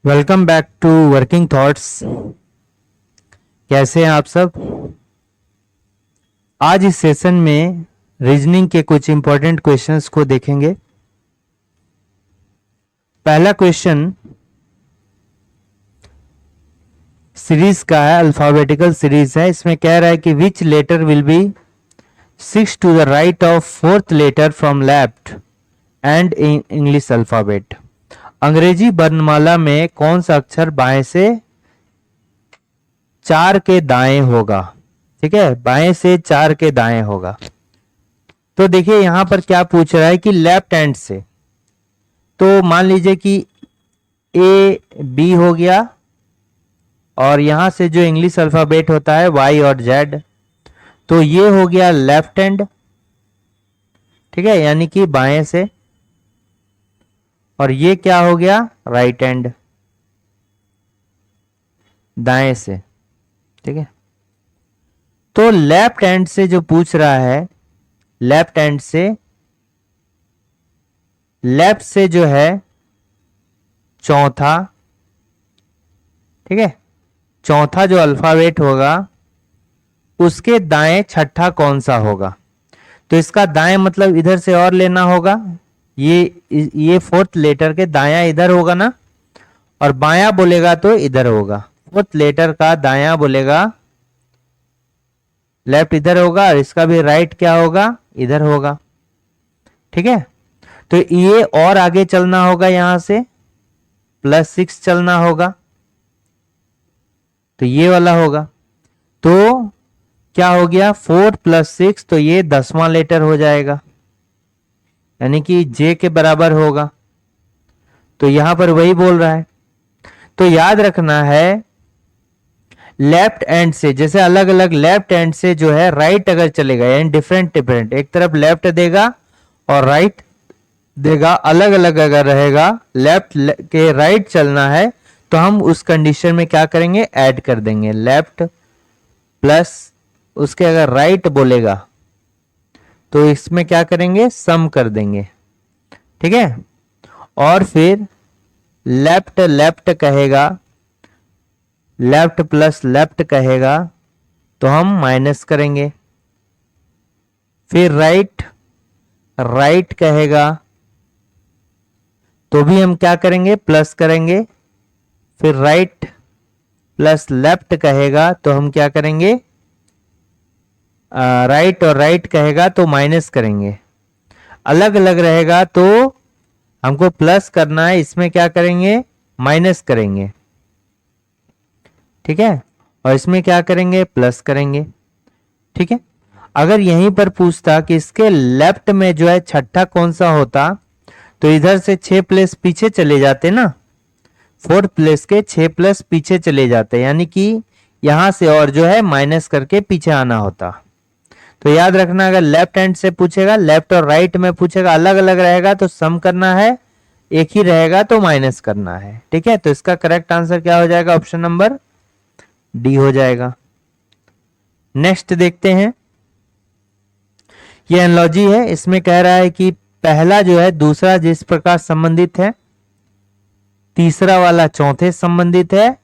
Welcome back to working thoughts. कैसे हैं आप सब? आज इस सेशन में रीजनिंग के कुछ इंपॉर्टेंट क्वेश्चंस को देखेंगे। पहला क्वेश्चन सीरीज का है, अल्फाबेटिकल सीरीज है। इसमें कह रहा है कि which letter will be 6 to the right of fourth letter from left and in English alphabet. अंग्रेजी वर्णमाला में कौन सा अक्षर बाएं से 4 के दाएं होगा? ठीक है, बाएं से 4 के दाएं होगा। तो देखिए यहां पर क्या पूछ रहा है कि लेफ्ट हैंड से। तो मान लीजिए कि ए बी हो गया और यहां से जो इंग्लिश अल्फाबेट होता है वाई और जेड, तो ये हो गया लेफ्ट हैंड। ठीक है, यानी कि बाएं से। और ये क्या हो गया? राइट हैंड, दाएं से। ठीक है, तो लेफ्ट हैंड से जो पूछ रहा है, लेफ्ट हैंड से, लेफ्ट से जो है चौथा। ठीक है, चौथा जो अल्फाबेट होगा उसके दाएं छठा कौन सा होगा? तो इसका दाएं मतलब इधर से और लेना होगा। ये फोर्थ लेटर के दाया इधर होगा ना, और बाया बोलेगा तो इधर होगा। फोर्थ लेटर का दाया बोलेगा, लेफ्ट इधर होगा, और इसका भी राइट क्या होगा? इधर होगा। ठीक है, तो ये और आगे चलना होगा, यहां से +6 चलना होगा, तो ये वाला होगा। तो क्या हो गया? 4 + 6, तो ये 10वां लेटर हो जाएगा, यानी कि जे के बराबर होगा। तो यहां पर वही बोल रहा है। तो याद रखना है, लेफ्ट हैंड से जैसे अलग अलग, लेफ्ट हैंड से जो है राइट अगर चलेगा, यानी डिफरेंट डिफरेंट, एक तरफ लेफ्ट देगा और राइट देगा, अलग अलग अगर रहेगा, लेफ्ट के राइट चलना है, तो हम उस कंडीशन में क्या करेंगे? ऐड कर देंगे। लेफ्ट प्लस उसके अगर राइट बोलेगा तो इसमें क्या करेंगे? सम कर देंगे। ठीक है, और फिर लेफ्ट लेफ्ट कहेगा, लेफ्ट प्लस लेफ्ट कहेगा तो हम माइनस करेंगे। फिर राइट राइट कहेगा तो भी हम क्या करेंगे? प्लस करेंगे। फिर राइट प्लस लेफ्ट कहेगा तो हम क्या करेंगे? राइट और राइट कहेगा तो माइनस करेंगे। अलग अलग रहेगा तो हमको प्लस करना है, इसमें क्या करेंगे? माइनस करेंगे। ठीक है, और इसमें क्या करेंगे? प्लस करेंगे। ठीक है, अगर यहीं पर पूछता कि इसके लेफ्ट में जो है छठा कौन सा होता, तो इधर से 6 प्लेस पीछे चले जाते ना, फोर्थ प्लेस के 6 प्लस पीछे चले जाते, यानी कि यहां से और जो है माइनस करके पीछे आना होता। तो याद रखना, अगर लेफ्ट हैंड से पूछेगा, लेफ्ट और राइट में पूछेगा, अलग अलग रहेगा तो सम करना है, एक ही रहेगा तो माइनस करना है। ठीक है, तो इसका करेक्ट आंसर क्या हो जाएगा? ऑप्शन नंबर डी हो जाएगा। नेक्स्ट देखते हैं, ये एनालॉजी है। इसमें कह रहा है कि पहला जो है दूसरा जिस प्रकार संबंधित है, तीसरा वाला चौथे संबंधित है,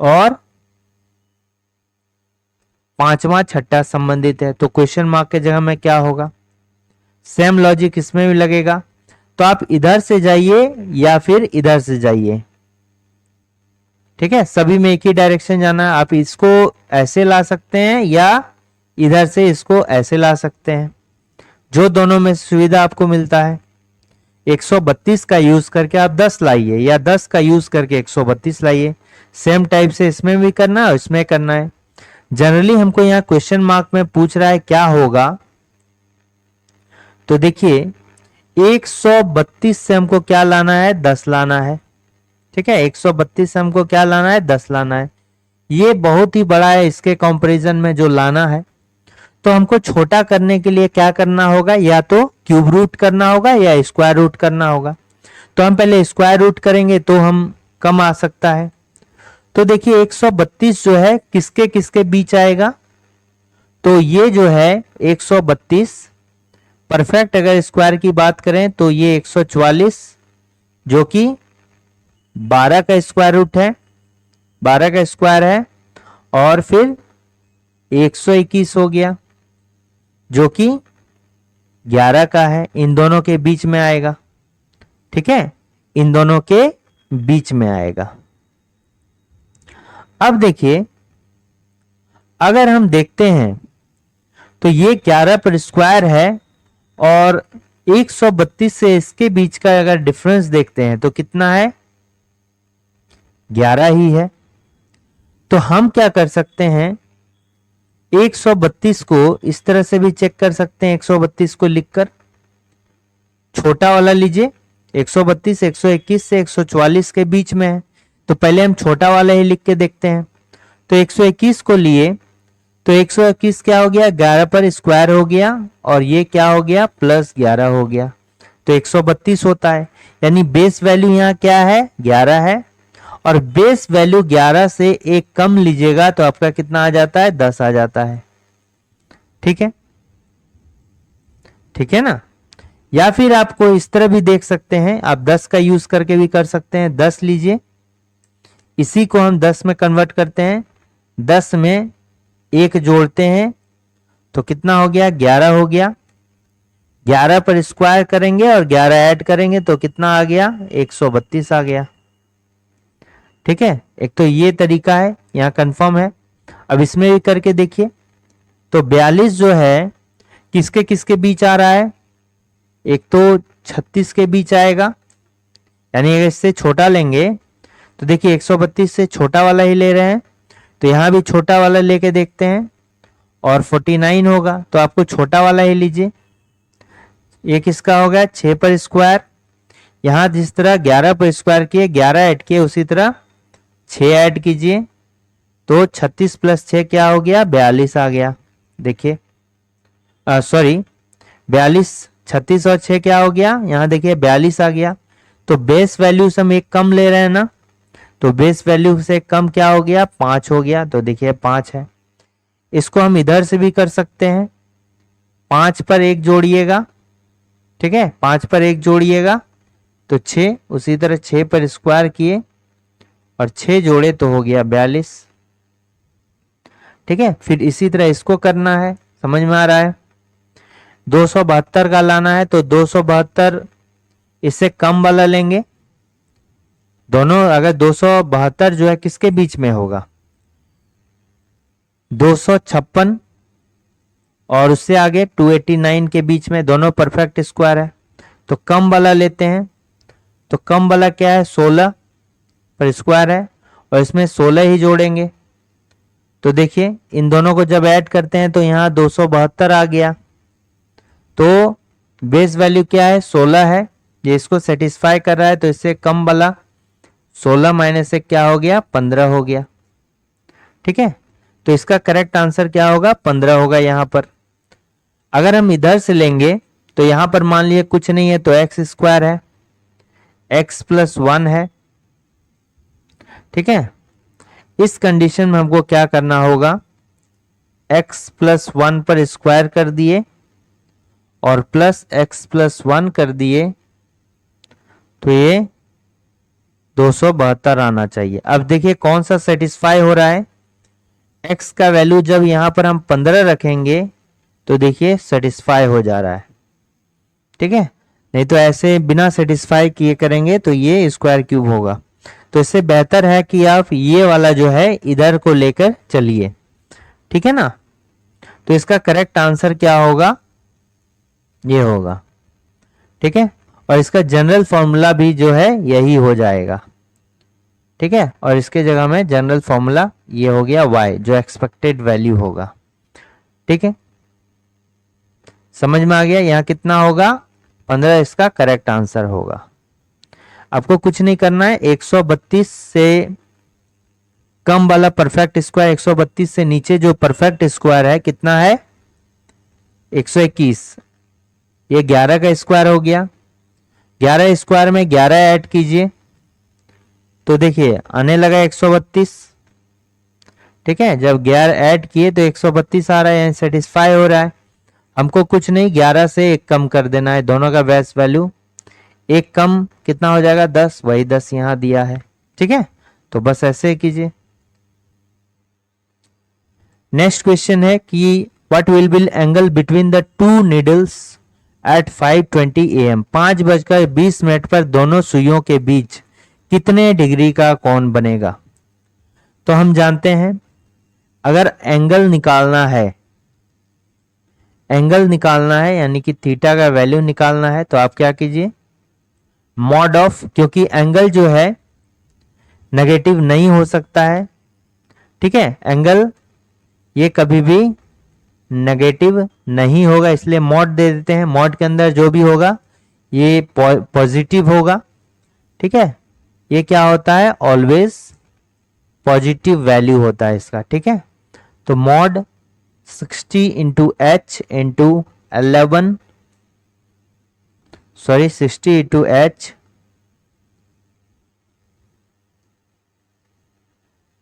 और पांचवा छठा संबंधित है। तो क्वेश्चन मार्क के जगह में क्या होगा? सेम लॉजिक इसमें भी लगेगा। तो आप इधर से जाइए या फिर इधर से जाइए। ठीक है, सभी में एक ही डायरेक्शन जाना है। आप इसको ऐसे ला सकते हैं या इधर से इसको ऐसे ला सकते हैं, जो दोनों में सुविधा आपको मिलता है। 132 का यूज करके आप 10 लाइए, या 10 का यूज करके 132 लाइए। सेम टाइप से इसमें भी करना है और इसमें करना है। जनरली हमको यहाँ क्वेश्चन मार्क में पूछ रहा है क्या होगा, तो देखिए 132 से हमको क्या लाना है? 10 लाना है। ठीक है, 132 से हमको क्या लाना है? 10 लाना है। ये बहुत ही बड़ा है, इसके कंपैरिजन में जो लाना है। तो हमको छोटा करने के लिए क्या करना होगा? या तो क्यूब रूट करना होगा या स्क्वायर रूट करना होगा। तो हम पहले स्क्वायर रूट करेंगे तो हम कम आ सकता है। तो देखिए 132 जो है किसके किसके बीच आएगा? तो ये जो है 132 परफेक्ट, अगर स्क्वायर की बात करें तो ये 144 जो कि 12 का स्क्वायर रूट है, 12 का स्क्वायर है, और फिर 121 हो गया जो कि 11 का है, इन दोनों के बीच में आएगा। ठीक है, इन दोनों के बीच में आएगा। अब देखिए, अगर हम देखते हैं तो ये 11 पर स्क्वायर है और 132 से इसके बीच का अगर डिफरेंस देखते हैं तो कितना है, 11 ही है। तो हम क्या कर सकते हैं, 132 को इस तरह से भी चेक कर सकते हैं। 132 को लिखकर छोटा वाला लीजिए, 132 121 से 144 के बीच में है, तो पहले हम छोटा वाला ही लिख के देखते हैं। तो 121 को लिए तो 121 क्या हो गया, 11 पर स्क्वायर हो गया, और ये क्या हो गया, प्लस 11 हो गया, तो 132 होता है। यानी बेस वैल्यू यहाँ क्या है, 11 है, और बेस वैल्यू 11 से एक कम लीजिएगा तो आपका कितना आ जाता है, 10 आ जाता है। ठीक है, ठीक है ना। या फिर आपको इस तरह भी देख सकते हैं, आप 10 का यूज करके भी कर सकते हैं। 10 लीजिए, इसी को हम 10 में कन्वर्ट करते हैं, 10 में एक जोड़ते हैं तो कितना हो गया, 11 हो गया। 11 पर स्क्वायर करेंगे और 11 ऐड करेंगे तो कितना आ गया, 132 आ गया। ठीक है, एक तो ये तरीका है, यहां कंफर्म है। अब इसमें भी करके देखिए, तो 42 जो है किसके किसके बीच आ रहा है, एक तो 36 के बीच आएगा, यानी अगर इससे छोटा लेंगे तो देखिए 132 से छोटा वाला ही ले रहे हैं, तो यहां भी छोटा वाला लेके देखते हैं और 49 होगा, तो आपको छोटा वाला ही लीजिए। ये किसका होगा, 6 पर स्क्वायर, यहां जिस तरह 11 पर स्क्वायर किए 11 ऐड किए, उसी तरह 6 ऐड कीजिए, तो 36 प्लस 6 क्या हो गया, 42 आ गया। देखिए सॉरी 42, 36 और 6 क्या हो गया, यहां देखिए 42 आ गया। तो बेस वैल्यू से हम एक कम ले रहे हैं ना, तो बेस वैल्यू से कम क्या हो गया, 5 हो गया, तो देखिए 5 है। इसको हम इधर से भी कर सकते हैं, 5 पर 1 जोड़िएगा। ठीक है, 5 पर 1 जोड़िएगा तो 6, उसी तरह 6 पर स्क्वायर किए और 6 जोड़े तो हो गया 42। ठीक है, फिर इसी तरह इसको करना है, समझ में आ रहा है। 272 का लाना है तो 272 इससे कम वाला लेंगे, दोनों अगर 272 जो है किसके बीच में होगा, 256 और उससे आगे 289 के बीच में, दोनों परफेक्ट स्क्वायर है। तो कम वाला लेते हैं, तो कम वाला क्या है, 16 पर स्क्वायर है, और इसमें 16 ही जोड़ेंगे। तो देखिए इन दोनों को जब ऐड करते हैं तो यहाँ 272 आ गया, तो बेस वैल्यू क्या है, 16 है, ये इसको सेटिस्फाई कर रहा है, तो इससे कम वाला 16 माइनस से क्या हो गया, 15 हो गया। ठीक है, तो इसका करेक्ट आंसर क्या होगा, 15 होगा यहां पर। अगर हम इधर से लेंगे तो यहां पर मान लिए कुछ नहीं है तो एक्स स्क्वायर है, एक्स प्लस 1 है। ठीक है, इस कंडीशन में हमको क्या करना होगा, एक्स प्लस 1 पर स्क्वायर कर दिए और प्लस एक्स प्लस 1 कर दिए, तो ये 272 आना चाहिए। अब देखिए कौन सा सेटिस्फाई हो रहा है, x का वैल्यू जब यहां पर हम 15 रखेंगे तो देखिए सेटिस्फाई हो जा रहा है। ठीक है, नहीं तो ऐसे बिना सेटिस्फाई किए करेंगे तो ये स्क्वायर क्यूब होगा। तो इससे बेहतर है कि आप ये वाला जो है इधर को लेकर चलिए। ठीक है ना, तो इसका करेक्ट आंसर क्या होगा, ये होगा। ठीक है, और इसका जनरल फॉर्मूला भी जो है यही हो जाएगा। ठीक है, और इसके जगह में जनरल फॉर्मूला ये हो गया y, जो एक्सपेक्टेड वैल्यू होगा। ठीक है, समझ में आ गया, यहां कितना होगा, 15 इसका करेक्ट आंसर होगा। आपको कुछ नहीं करना है, 132 से कम वाला परफेक्ट स्क्वायर, 132 से नीचे जो परफेक्ट स्क्वायर है कितना है, 121, ये 11 का स्क्वायर हो गया। 11 स्क्वायर में 11 ऐड कीजिए तो देखिए आने लगा 132। ठीक है, जब 11 ऐड किए तो 132 आ रहा है, सेटिस्फाई हो रहा है। हमको कुछ नहीं, 11 से एक कम कर देना है, दोनों का बेस वैल्यू एक कम कितना हो जाएगा, 10, वही 10 यहां दिया है। ठीक है, तो बस ऐसे कीजिए। नेक्स्ट क्वेश्चन है कि what will be angle between the two needles at 5:20 AM, 5:20 पर दोनों सुइयों के बीच कितने डिग्री का कोण बनेगा। तो हम जानते हैं अगर एंगल निकालना है यानी कि थीटा का वैल्यू निकालना है, तो आप क्या कीजिए, मॉड ऑफ, क्योंकि एंगल जो है नेगेटिव नहीं हो सकता है, ठीक है, एंगल ये कभी भी नेगेटिव नहीं होगा, इसलिए मॉड दे देते हैं। मॉड के अंदर जो भी होगा ये पॉजिटिव होगा, ठीक है, ये क्या होता है, ऑलवेज पॉजिटिव वैल्यू होता है इसका, ठीक है। तो mod 60 into H into 11 sorry 60 into H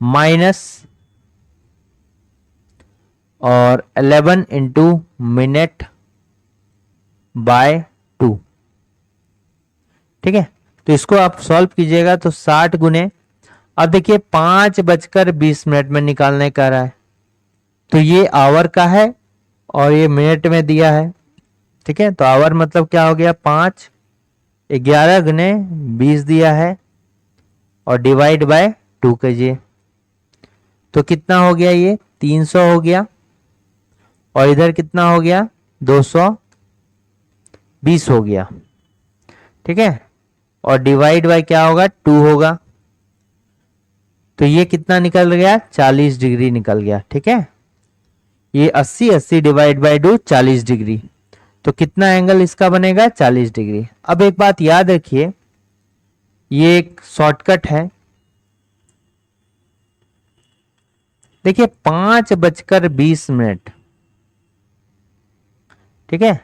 minus और 11 इंटू मिनट बाय 2, ठीक है। तो इसको आप सॉल्व कीजिएगा तो 60 गुने, अब देखिए 5:20 में निकालने का रहा है, तो ये आवर का है और ये मिनट में दिया है, ठीक है। तो आवर मतलब क्या हो गया, 5, 11 गुने 20 दिया है और डिवाइड बाय 2 कीजिए, तो कितना हो गया, ये 300 हो गया और इधर कितना हो गया, 220 हो गया, ठीक है। और डिवाइड बाय क्या होगा, 2 होगा, तो ये कितना निकल गया, 40 डिग्री निकल गया, ठीक है। ये 80 डिवाइड बाय 2 40 डिग्री, तो कितना एंगल इसका बनेगा, 40 डिग्री। अब एक बात याद रखिए, ये एक शॉर्टकट है, देखिए 5:20, ठीक है,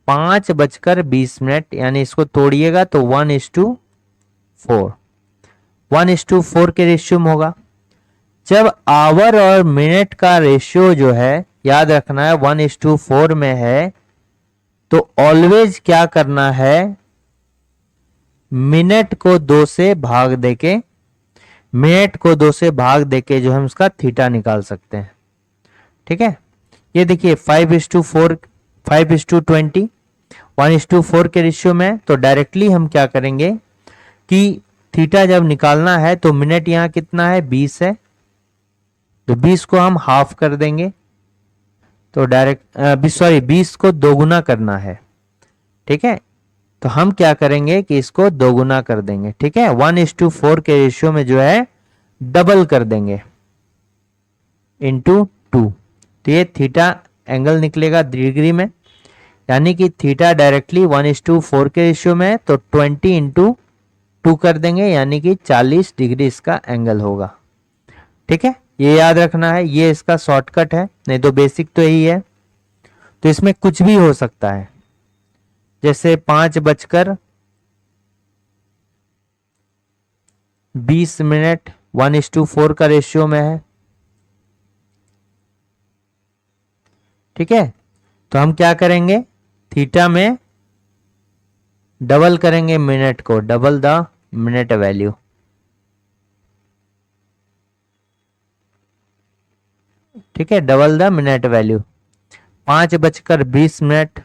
5:20, यानी इसको तोड़िएगा तो 1:4, 1:4 के रेशियो में होगा। जब आवर और मिनट का रेशियो जो है याद रखना है 1:4 में है, तो ऑलवेज क्या करना है, मिनट को 2 से भाग जो हम उसका थीटा निकाल सकते हैं, ठीक है। ये देखिए 5:4 5:20 1:4 के रेशियो में, तो डायरेक्टली हम क्या करेंगे कि थीटा जब निकालना है तो मिनट यहां कितना है, 20 है, तो 20 को हम हाफ कर देंगे, तो डायरेक्ट सॉरी 20 को दोगुना करना है, ठीक है। तो हम क्या करेंगे कि इसको दोगुना कर देंगे, ठीक है, 1:4 के रेशियो में जो है डबल कर देंगे इंटू 2, तो ये थीटा एंगल निकलेगा डिग्री में, यानी कि थीटा डायरेक्टली 1:4 के रेशियो में, तो 20 इंटू 2 कर देंगे, यानी कि 40 डिग्री इसका एंगल होगा, ठीक है। ये याद रखना है, ये इसका शॉर्टकट है, नहीं तो बेसिक तो यही है। तो इसमें कुछ भी हो सकता है, जैसे 5:20 1:4 का रेशियो में है, ठीक है। तो हम क्या करेंगे, थीटा में डबल करेंगे मिनट को, डबल द मिनट वैल्यू, ठीक है, डबल द मिनट वैल्यू। 5:20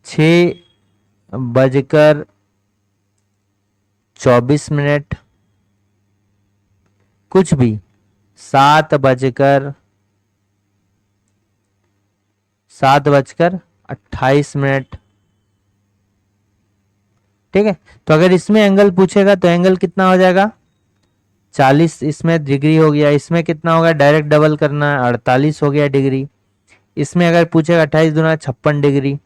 6:24 कुछ भी, 7:28, ठीक है। तो अगर इसमें एंगल पूछेगा तो एंगल कितना हो जाएगा, 40, इसमें डिग्री हो गया, इसमें कितना होगा, डायरेक्ट डबल करना है, 48 हो गया डिग्री। इसमें अगर पूछेगा 28 दूना 56 डिग्री।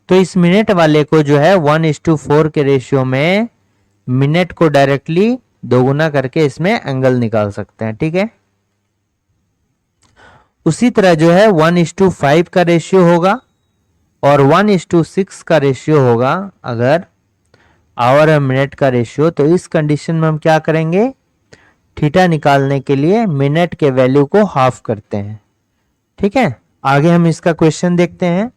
तो इस मिनट वाले को जो है 1:4 के रेशियो में मिनट को डायरेक्टली दोगुना करके इसमें एंगल निकाल सकते हैं, ठीक है। उसी तरह जो है 1:5 का रेशियो होगा और 1:6 का रेशियो होगा अगर आवर और मिनट का रेशियो। तो इस कंडीशन में हम क्या करेंगे, थीटा निकालने के लिए मिनट के वैल्यू को हाफ करते हैं, ठीक है। आगे हम इसका क्वेश्चन देखते हैं।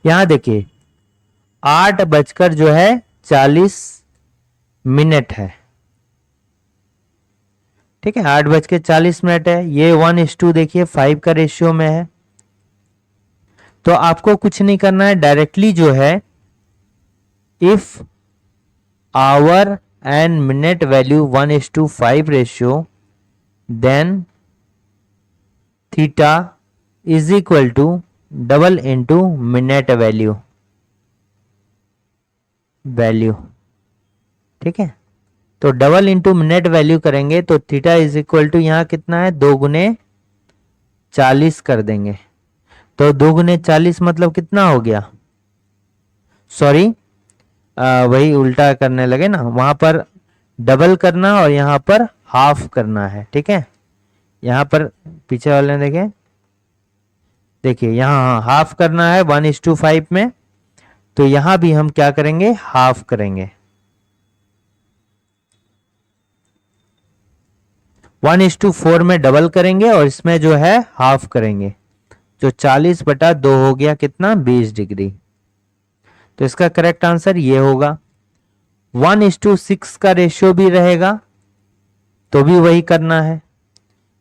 यहां देखिए 8 बजकर जो है 40 मिनट है। ठीक है, 8 बज के 40 मिनट है। ये 1:2 देखिए 5 का रेशियो में है। तो आपको कुछ नहीं करना है, डायरेक्टली जो है if hour and minute value 1:5 ratio, then theta is equal to double into minute value. ठीक है, तो डबल इंटू मिनट वैल्यू करेंगे तो थीटा इज इक्वल टू यहां कितना है, 2 × 40 कर देंगे। तो 2 × 40 मतलब कितना हो गया, सॉरी वही उल्टा करने लगे ना, वहां पर डबल करना और यहां पर हाफ करना है। ठीक है, यहां पर पीछे वाले ने देखें, देखिए यहां हाफ करना है 1:5 में, तो यहां भी हम क्या करेंगे, हाफ करेंगे। 1:4 में डबल करेंगे और इसमें जो है हाफ करेंगे, जो 40/2 हो गया कितना, 20 डिग्री। तो इसका करेक्ट आंसर ये होगा। 1:6 का रेशियो भी रहेगा तो भी वही करना है,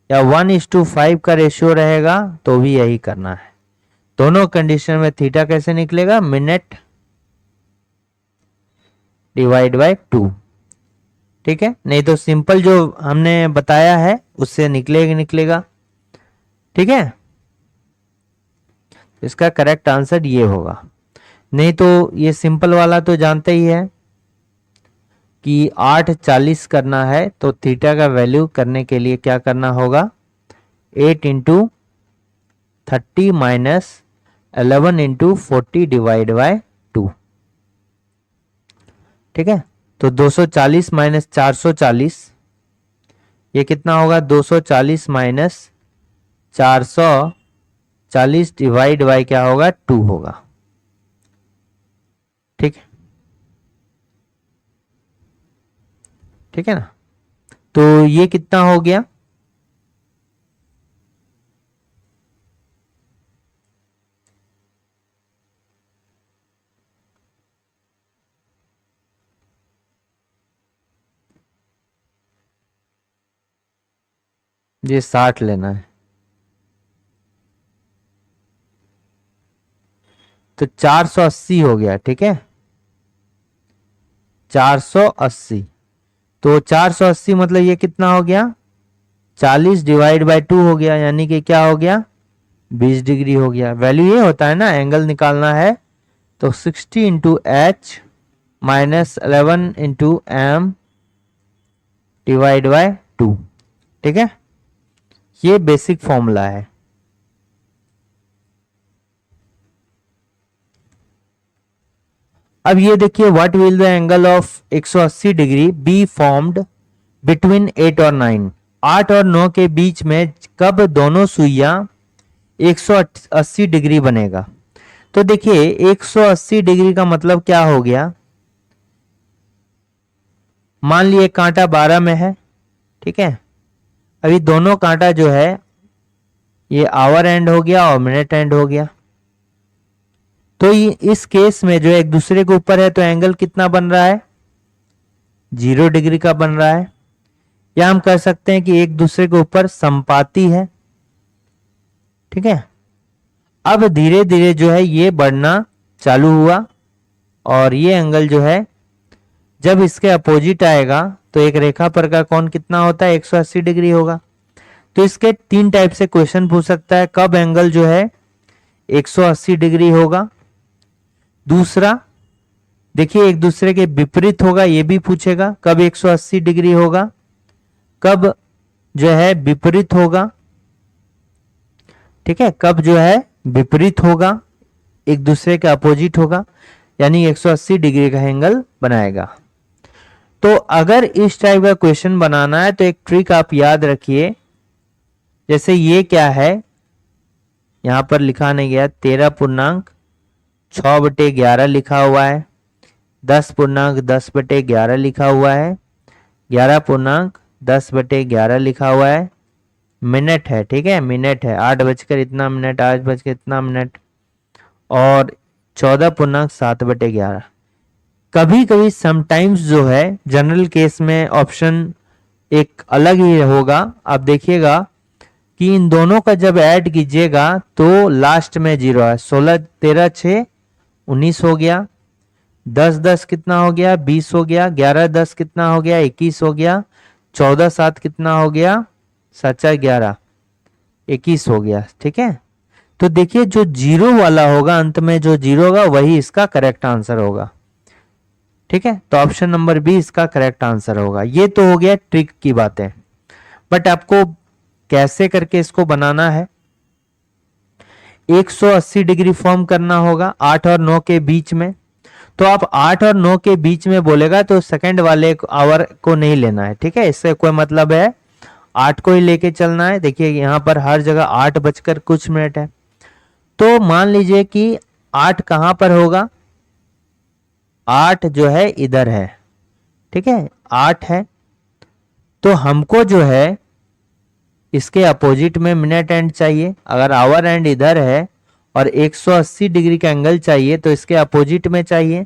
या 1:5 का रेशियो रहेगा तो भी यही करना है। दोनों कंडीशन में थीटा कैसे निकलेगा, मिनट डिवाइड बाय 2। ठीक है, नहीं तो सिंपल जो हमने बताया है उससे निकलेगा। ठीक है, इसका करेक्ट आंसर ये होगा। नहीं तो ये सिंपल वाला तो जानते ही है कि 8:40 करना है तो थीटा का वैल्यू करने के लिए क्या करना होगा, 8 × 30 माइनस 11 × 40 डिवाइड बाय 2। ठीक है, तो 240 माइनस 440, ये कितना होगा, 240 माइनस 440 डिवाइड बाय क्या होगा, 2 होगा। ठीक है, ठीक है ना, तो ये कितना हो गया, ये 60 लेना है, तो 480 हो गया। ठीक है, 480, तो 480 मतलब ये कितना हो गया, 40 डिवाइड बाय 2 हो गया, यानी कि क्या हो गया, 20 डिग्री हो गया। वैल्यू ये होता है ना, एंगल निकालना है तो 60 × h minus 11 × m divide by 2। ठीक है, ये बेसिक फॉर्मूला है। अब ये देखिए, what will the angle of 180 degree be formed between 8 और 9, 8 और 9 के बीच में कब दोनों सुइयां 180 डिग्री बनेगा। तो देखिए 180 डिग्री का मतलब क्या हो गया, मान लिए कांटा 12 में है। ठीक है, अभी दोनों कांटा जो है ये आवर एंड हो गया और मिनट एंड हो गया। तो ये इस केस में जो एक दूसरे के ऊपर है तो एंगल कितना बन रहा है, 0 डिग्री का बन रहा है, या हम कह सकते हैं कि एक दूसरे के ऊपर संपाती है। ठीक है, अब धीरे धीरे जो है ये बढ़ना चालू हुआ और ये एंगल जो है जब इसके अपोजिट आएगा तो एक रेखा पर का कोण कितना होता है, 180 डिग्री होगा। तो इसके 3 टाइप से क्वेश्चन पूछ सकता है, कब एंगल जो है 180 डिग्री होगा। दूसरा देखिए एक दूसरे के विपरीत होगा, ये भी पूछेगा कब 180 डिग्री होगा, कब जो है विपरीत होगा। ठीक है, कब जो है विपरीत होगा, एक दूसरे के अपोजिट होगा, यानी 180 डिग्री का एंगल बनाएगा। तो अगर इस टाइप का क्वेश्चन बनाना है तो एक ट्रिक आप याद रखिए, जैसे ये क्या है, यहां पर लिखा नहीं गया, 13.6/11 लिखा हुआ है, 10.10/11 लिखा हुआ है, 11.10/11 लिखा हुआ है, मिनट है। ठीक है, मिनट है, 8 बजकर इतना मिनट, 8 बजकर इतना मिनट, और 14.7/11। कभी कभी समटाइम्स जो है जनरल केस में ऑप्शन एक अलग ही होगा। आप देखिएगा कि इन दोनों का जब ऐड कीजिएगा तो लास्ट में 0 है। 16 13 6 19 हो गया। 10 10 कितना हो गया? 20 हो गया। 11 10 कितना हो गया? 21 हो गया। 14 7 कितना हो गया? 7 11 21 हो गया। ठीक है, तो देखिए जो जीरो वाला होगा, अंत में जो जीरो होगा वही इसका करेक्ट आंसर होगा। ठीक है, तो ऑप्शन नंबर बी इसका करेक्ट आंसर होगा। ये तो हो गया ट्रिक की बातें, बट आपको कैसे करके इसको बनाना है, 180 डिग्री फॉर्म करना होगा 8 और 9 के बीच में। तो आप 8 और 9 के बीच में बोलेगा तो सेकंड वाले आवर को नहीं लेना है। ठीक है, इससे कोई मतलब है 8 को ही लेके चलना है। देखिए यहां पर हर जगह 8 बजकर कुछ मिनट है। तो मान लीजिए कि 8 कहां पर होगा? 8 जो है इधर है। ठीक है, 8 है, तो हमको जो है इसके अपोजिट में मिनट एंड चाहिए। अगर आवर एंड इधर है और 180 डिग्री का एंगल चाहिए तो इसके अपोजिट में चाहिए।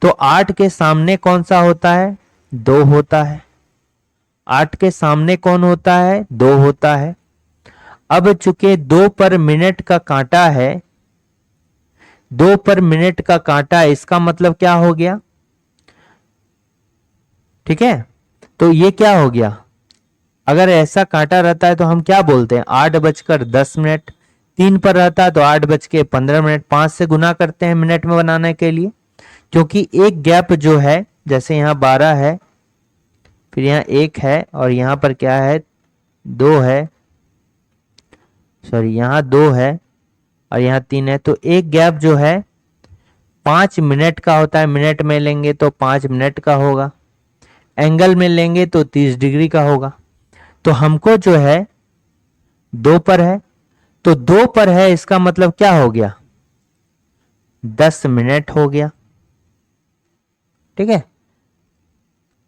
तो 8 के सामने कौन सा होता है? 2 होता है। 8 के सामने कौन होता है? 2 होता है। अब चूंकि 2 पर मिनट का कांटा है, 2 पर मिनट का कांटा, इसका मतलब क्या हो गया? ठीक है, तो ये क्या हो गया? अगर ऐसा कांटा रहता है तो हम क्या बोलते हैं? 8 बजकर 10 मिनट। 3 पर रहता है तो 8 बज के 15 मिनट। 5 से गुना करते हैं मिनट में बनाने के लिए, क्योंकि एक गैप जो है, जैसे यहाँ 12 है, फिर यहाँ 1 है और यहाँ पर क्या है? 2 है, सॉरी यहाँ 2 है और यहाँ 3 है। तो एक गैप जो है 5 मिनट का होता है। मिनट में लेंगे तो 5 मिनट का होगा, एंगल में लेंगे तो 30 डिग्री का होगा। तो हमको जो है 2 पर है, तो 2 पर है इसका मतलब क्या हो गया? 10 मिनट हो गया। ठीक है,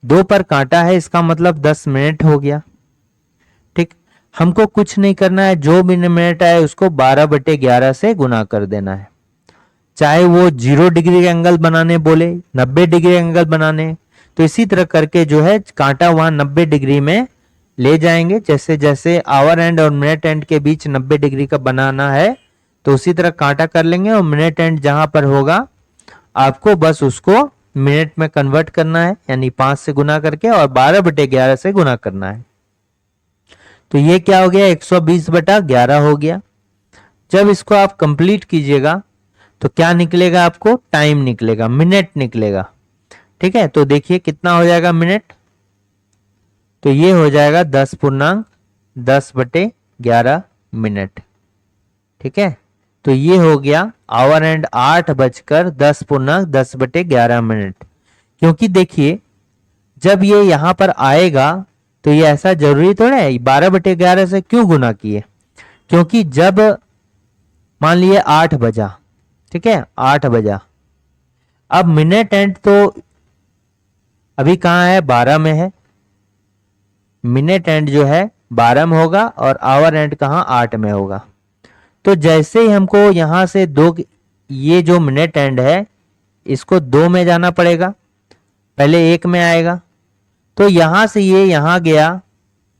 2 पर कांटा है इसका मतलब 10 मिनट हो गया। ठीक, हमको कुछ नहीं करना है, जो भी मिनट आए उसको 12/11 से गुना कर देना है। चाहे वो 0 डिग्री एंगल बनाने बोले, 90 डिग्री एंगल बनाने, तो इसी तरह करके जो है कांटा वहां 90 डिग्री में ले जाएंगे। जैसे जैसे आवर एंड और मिनट एंड के बीच 90 डिग्री का बनाना है तो उसी तरह कांटा कर लेंगे और मिनट एंड जहां पर होगा आपको बस उसको मिनट में कन्वर्ट करना है, यानी 5 से गुना करके और 12/11 से गुना करना है। तो ये क्या हो गया? 120/11 हो गया। जब इसको आप कंप्लीट कीजिएगा तो क्या निकलेगा? आपको टाइम निकलेगा, मिनट निकलेगा। ठीक है, तो देखिए कितना हो जाएगा मिनट? तो ये हो जाएगा 10.10/11 मिनट। ठीक है, तो ये हो गया आवर एंड 8 बजकर 10.10/11 मिनट। क्योंकि देखिए जब ये यहां पर आएगा तो ये ऐसा जरूरी थोड़ा है 12/11 से क्यों गुना किए, क्योंकि जब मान लिए 8 बजा, ठीक है 8 बजा, अब मिनट एंड तो अभी कहां है? 12 में है। मिनट एंड जो है 12 में होगा और आवर एंड कहां? 8 में होगा। तो जैसे ही हमको यहां से दो, ये जो मिनट एंड है इसको 2 में जाना पड़ेगा, पहले 1 में आएगा। तो यहां से ये यहां गया,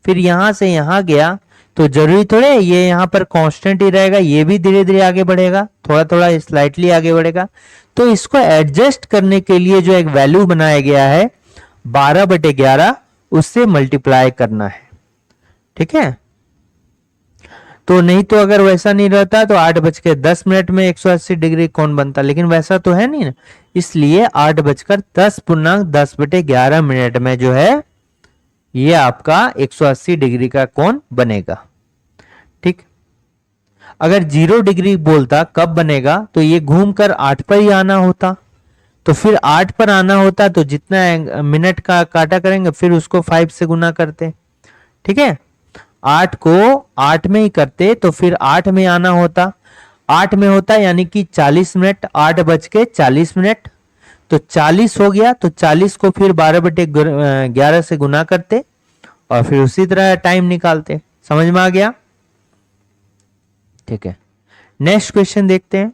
फिर यहां से यहां गया, तो जरूरी थोड़े ये यहां पर कांस्टेंट ही रहेगा, ये भी धीरे धीरे आगे बढ़ेगा, थोड़ा थोड़ा स्लाइटली आगे बढ़ेगा। तो इसको एडजस्ट करने के लिए जो एक वैल्यू बनाया गया है 12/11, उससे मल्टीप्लाई करना है। ठीक है, तो नहीं तो अगर वैसा नहीं रहता तो 8 बज के 10 मिनट में 180 डिग्री कौन बनता, लेकिन वैसा तो है नहीं ना, इसलिए 8 बजकर 10.10/11 मिनट में जो है ये आपका 180 डिग्री का कोण बनेगा। ठीक, अगर 0 डिग्री बोलता कब बनेगा तो ये घूमकर 8 पर ही आना होता, तो फिर 8 पर आना होता तो जितना मिनट का काटा करेंगे फिर उसको 5 से गुना करते। ठीक है, 8 को 8 में ही करते तो फिर 8 में आना होता, 8 में होता यानी कि 40 मिनट, 8 बज के 40 मिनट, तो 40 हो गया। तो 40 को फिर 12/11 से गुना करते और फिर उसी तरह टाइम निकालते। समझ में आ गया? ठीक है, नेक्स्ट क्वेश्चन देखते हैं।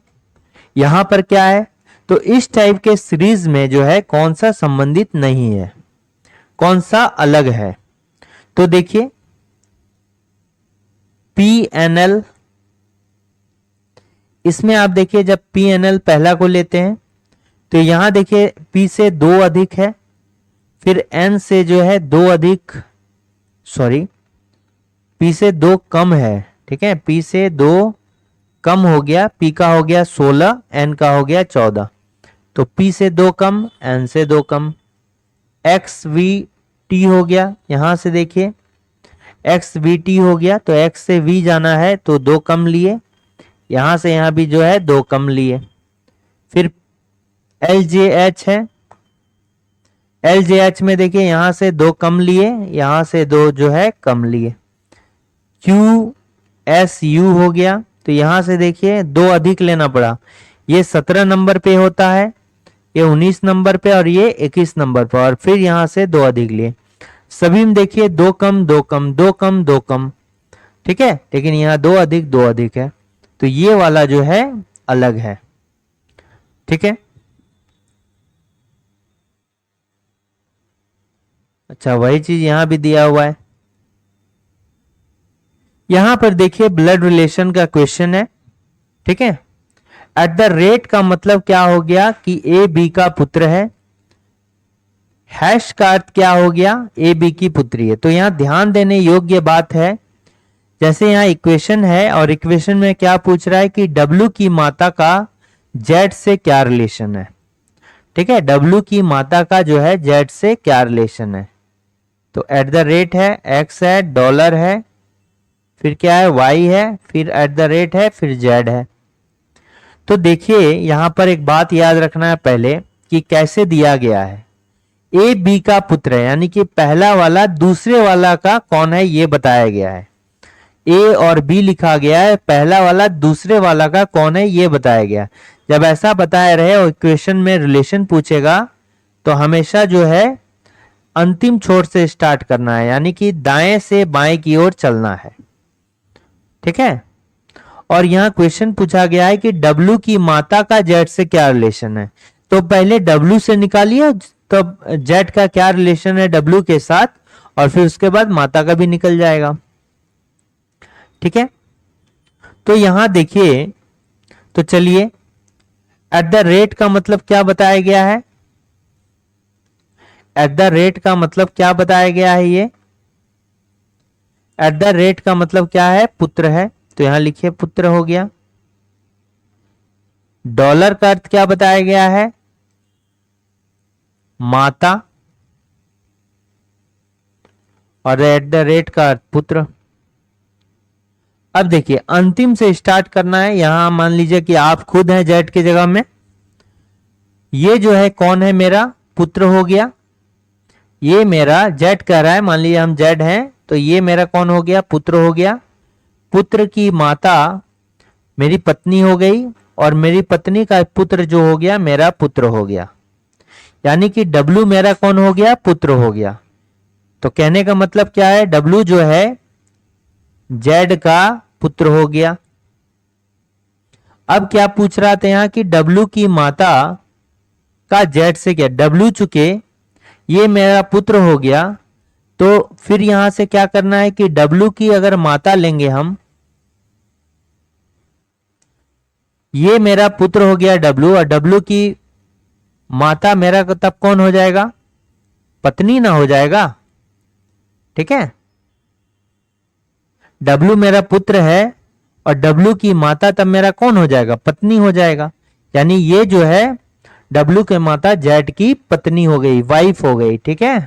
यहां पर क्या है, तो इस टाइप के सीरीज में जो है कौन सा संबंधित नहीं है, कौन सा अलग है। तो देखिए PNL, इसमें आप देखिए जब PNL पहला को लेते हैं तो यहां देखिए P से 2 अधिक है, फिर N से जो है 2 अधिक, सॉरी P से 2 कम है, ठीक है, P से 2 कम हो गया, P का हो गया 16, N का हो गया 14, तो P से 2 कम, N से 2 कम, XVT हो गया, यहां से देखिए XVT हो गया, तो X से V जाना है तो 2 कम लिए, यहां से यहां भी जो है 2 कम लिए। फिर LJH है, LJH में देखिए यहां से 2 कम लिए, यहां से 2 जो है कम लिए। QSU हो गया, तो यहां से देखिए 2 अधिक लेना पड़ा, ये 17 नंबर पे होता है, ये 19 नंबर पे और ये 21 नंबर पर, और फिर यहां से 2 अधिक लिए। सभी में देखिए 2 कम 2 कम 2 कम 2 कम, ठीक है, लेकिन यहां 2 अधिक 2 अधिक है, तो ये वाला जो है अलग है, ठीक है। अच्छा, वही चीज यहां भी दिया हुआ है। यहां पर देखिए ब्लड रिलेशन का क्वेश्चन है, ठीक है। एट द रेट का मतलब क्या हो गया कि ए बी का पुत्र है, हैश का अर्थ क्या हो गया, ए बी की पुत्री है। तो यहां ध्यान देने योग्य बात है, जैसे यहां इक्वेशन है और इक्वेशन में क्या पूछ रहा है कि डब्ल्यू की माता का जेड से क्या रिलेशन है, ठीक है, डब्ल्यू की माता का जो है जेड से क्या रिलेशन है। तो एट द रेट है, एक्स है, डॉलर है, फिर क्या है, वाई है, फिर एट द रेट है, फिर जेड है। तो देखिए यहां पर एक बात याद रखना है पहले कि कैसे दिया गया है, ए बी का पुत्र है, यानी कि पहला वाला दूसरे वाला का कौन है ये बताया गया है। ए और बी लिखा गया है, पहला वाला दूसरे वाला का कौन है ये बताया गया। जब ऐसा बताया रहे और इक्वेशन में रिलेशन पूछेगा तो हमेशा जो है अंतिम छोर से स्टार्ट करना है, यानी कि दाएं से बाएं की ओर चलना है, ठीक है। और यहां क्वेश्चन पूछा गया है कि डब्ल्यू की माता का जेड से क्या रिलेशन है, तो पहले डब्ल्यू से निकालिए तब जेड का क्या रिलेशन है डब्ल्यू के साथ, और फिर उसके बाद माता का भी निकल जाएगा, ठीक है। तो यहां देखिए, तो चलिए एट द रेट का मतलब क्या बताया गया है, एट द रेट का मतलब क्या बताया गया है, ये एट द रेट का मतलब क्या है, पुत्र है, तो यहां लिखिए पुत्र हो गया। डॉलर का अर्थ क्या बताया गया है, माता, और एट द रेट का अर्थ पुत्र। अब देखिए अंतिम से स्टार्ट करना है, यहां मान लीजिए कि आप खुद हैं जेड की जगह में, ये जो है कौन है, मेरा पुत्र हो गया, ये मेरा जेड कह रहा है, मान लीजिए हम जेड हैं, तो ये मेरा कौन हो गया, पुत्र हो गया। पुत्र की माता मेरी पत्नी हो गई, और मेरी पत्नी का पुत्र जो हो गया मेरा पुत्र हो गया, यानी कि डब्ल्यू मेरा कौन हो गया, पुत्र हो गया। तो कहने का मतलब क्या है, डब्ल्यू जो है जेड का पुत्र हो गया। अब क्या पूछ रहा था यहां कि डब्ल्यू की माता का जेड से क्या, डब्ल्यू चुके ये मेरा पुत्र हो गया, तो फिर यहां से क्या करना है कि डब्ल्यू की अगर माता लेंगे हम, ये मेरा पुत्र हो गया डब्ल्यू, और डब्ल्यू की माता मेरा तब कौन हो जाएगा, पत्नी ना हो जाएगा, ठीक है। डब्ल्यू मेरा पुत्र है और डब्ल्यू की माता तब मेरा कौन हो जाएगा, पत्नी हो जाएगा, यानी ये जो है डब्ल्यू के माता जेड की पत्नी हो गई, वाइफ हो गई, ठीक है।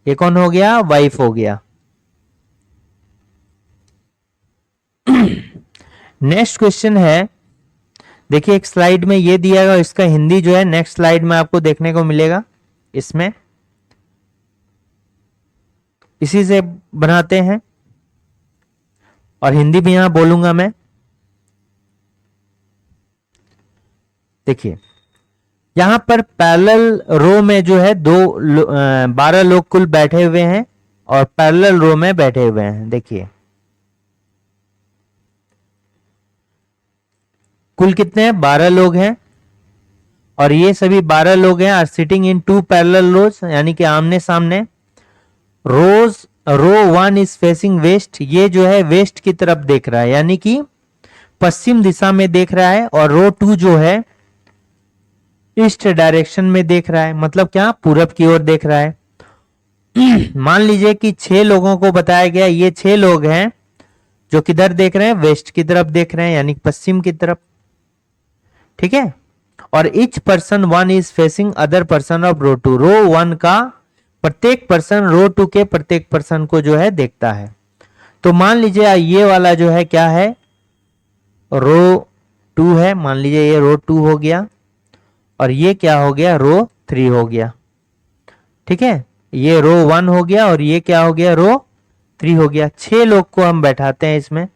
ये कौन हो गया, वाइफ हो गया। नेक्स्ट क्वेश्चन है, देखिए एक स्लाइड में ये दिया गया, इसका हिंदी जो है नेक्स्ट स्लाइड में आपको देखने को मिलेगा, इसमें इसी से बनाते हैं, और हिंदी भी यहां बोलूंगा मैं। देखिए यहां पर पैरेलल रो में जो है 12 लोग कुल बैठे हुए हैं, और पैरेलल रो में बैठे हुए हैं। देखिए कुल कितने हैं? 12 लोग हैं, और ये सभी 12 लोग हैं are sitting in 2 parallel rows, यानी कि आमने सामने। रो 1 इज फेसिंग वेस्ट, ये जो है वेस्ट की तरफ देख रहा है, यानी कि पश्चिम दिशा में देख रहा है, और रो 2 जो है ईस्ट डायरेक्शन में देख रहा है, मतलब क्या? पूरब की ओर देख रहा है। मान लीजिए कि 6 लोगों को बताया गया, ये 6 लोग हैं जो किधर देख रहे हैं? वेस्ट की तरफ देख रहे हैं, यानी पश्चिम की तरफ। ठीक है, और each person 1 is facing other person of row 2, row 1 का प्रत्येक पर्सन रो 2 के प्रत्येक पर्सन को जो है देखता है। तो मान लीजिए ये वाला जो है क्या है? रो 2 है, मान लीजिए ये रो 2 हो गया, और ये क्या हो गया? रो 3 हो गया। ठीक है, ये रो 1 हो गया, और ये क्या हो गया? रो 3 हो गया। 6 लोग को हम बैठाते हैं इसमें,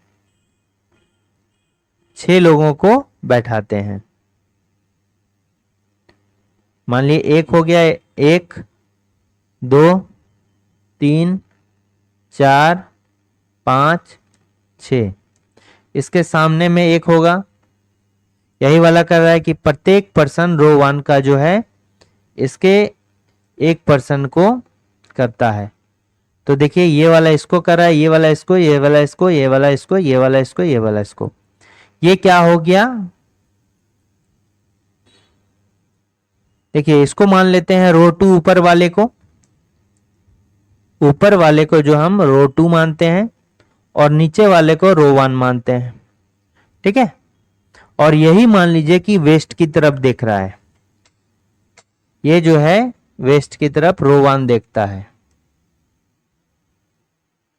6 लोगों को बैठाते हैं। मान लीजिए एक हो गया, 1 2 3 4 5 6, इसके सामने में एक होगा, यही वाला कर रहा है कि प्रत्येक पर्सन रो 1 का जो है इसके एक पर्सन को करता है। तो देखिए ये वाला इसको कर रहा है, ये वाला इसको, ये वाला इसको, ये वाला इसको, ये वाला इसको, ये वाला इसको। ये क्या हो गया? देखिए इसको मान लेते हैं रो 2, ऊपर वाले को, ऊपर वाले को जो हम रो 2 मानते हैं, और नीचे वाले को रो 1 मानते हैं। ठीक है, और यही मान लीजिए कि वेस्ट की तरफ देख रहा है, ये जो है वेस्ट की तरफ रो 1 देखता है,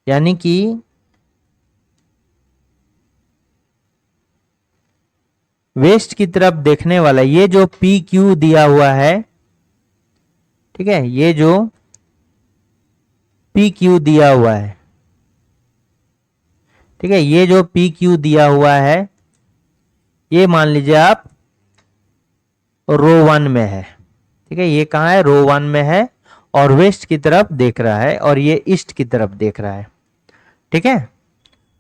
यानी कि वेस्ट की तरफ देखने वाला ये जो पी क्यू दिया हुआ है, ठीक है, ये जो पी क्यू दिया हुआ है, ठीक है, ये जो पी क्यू दिया हुआ है, ये मान लीजिए आप रो 1 में है। ठीक है, ये कहाँ है? रो 1 में है, और वेस्ट की तरफ देख रहा है, और ये ईस्ट की तरफ देख रहा है। ठीक है,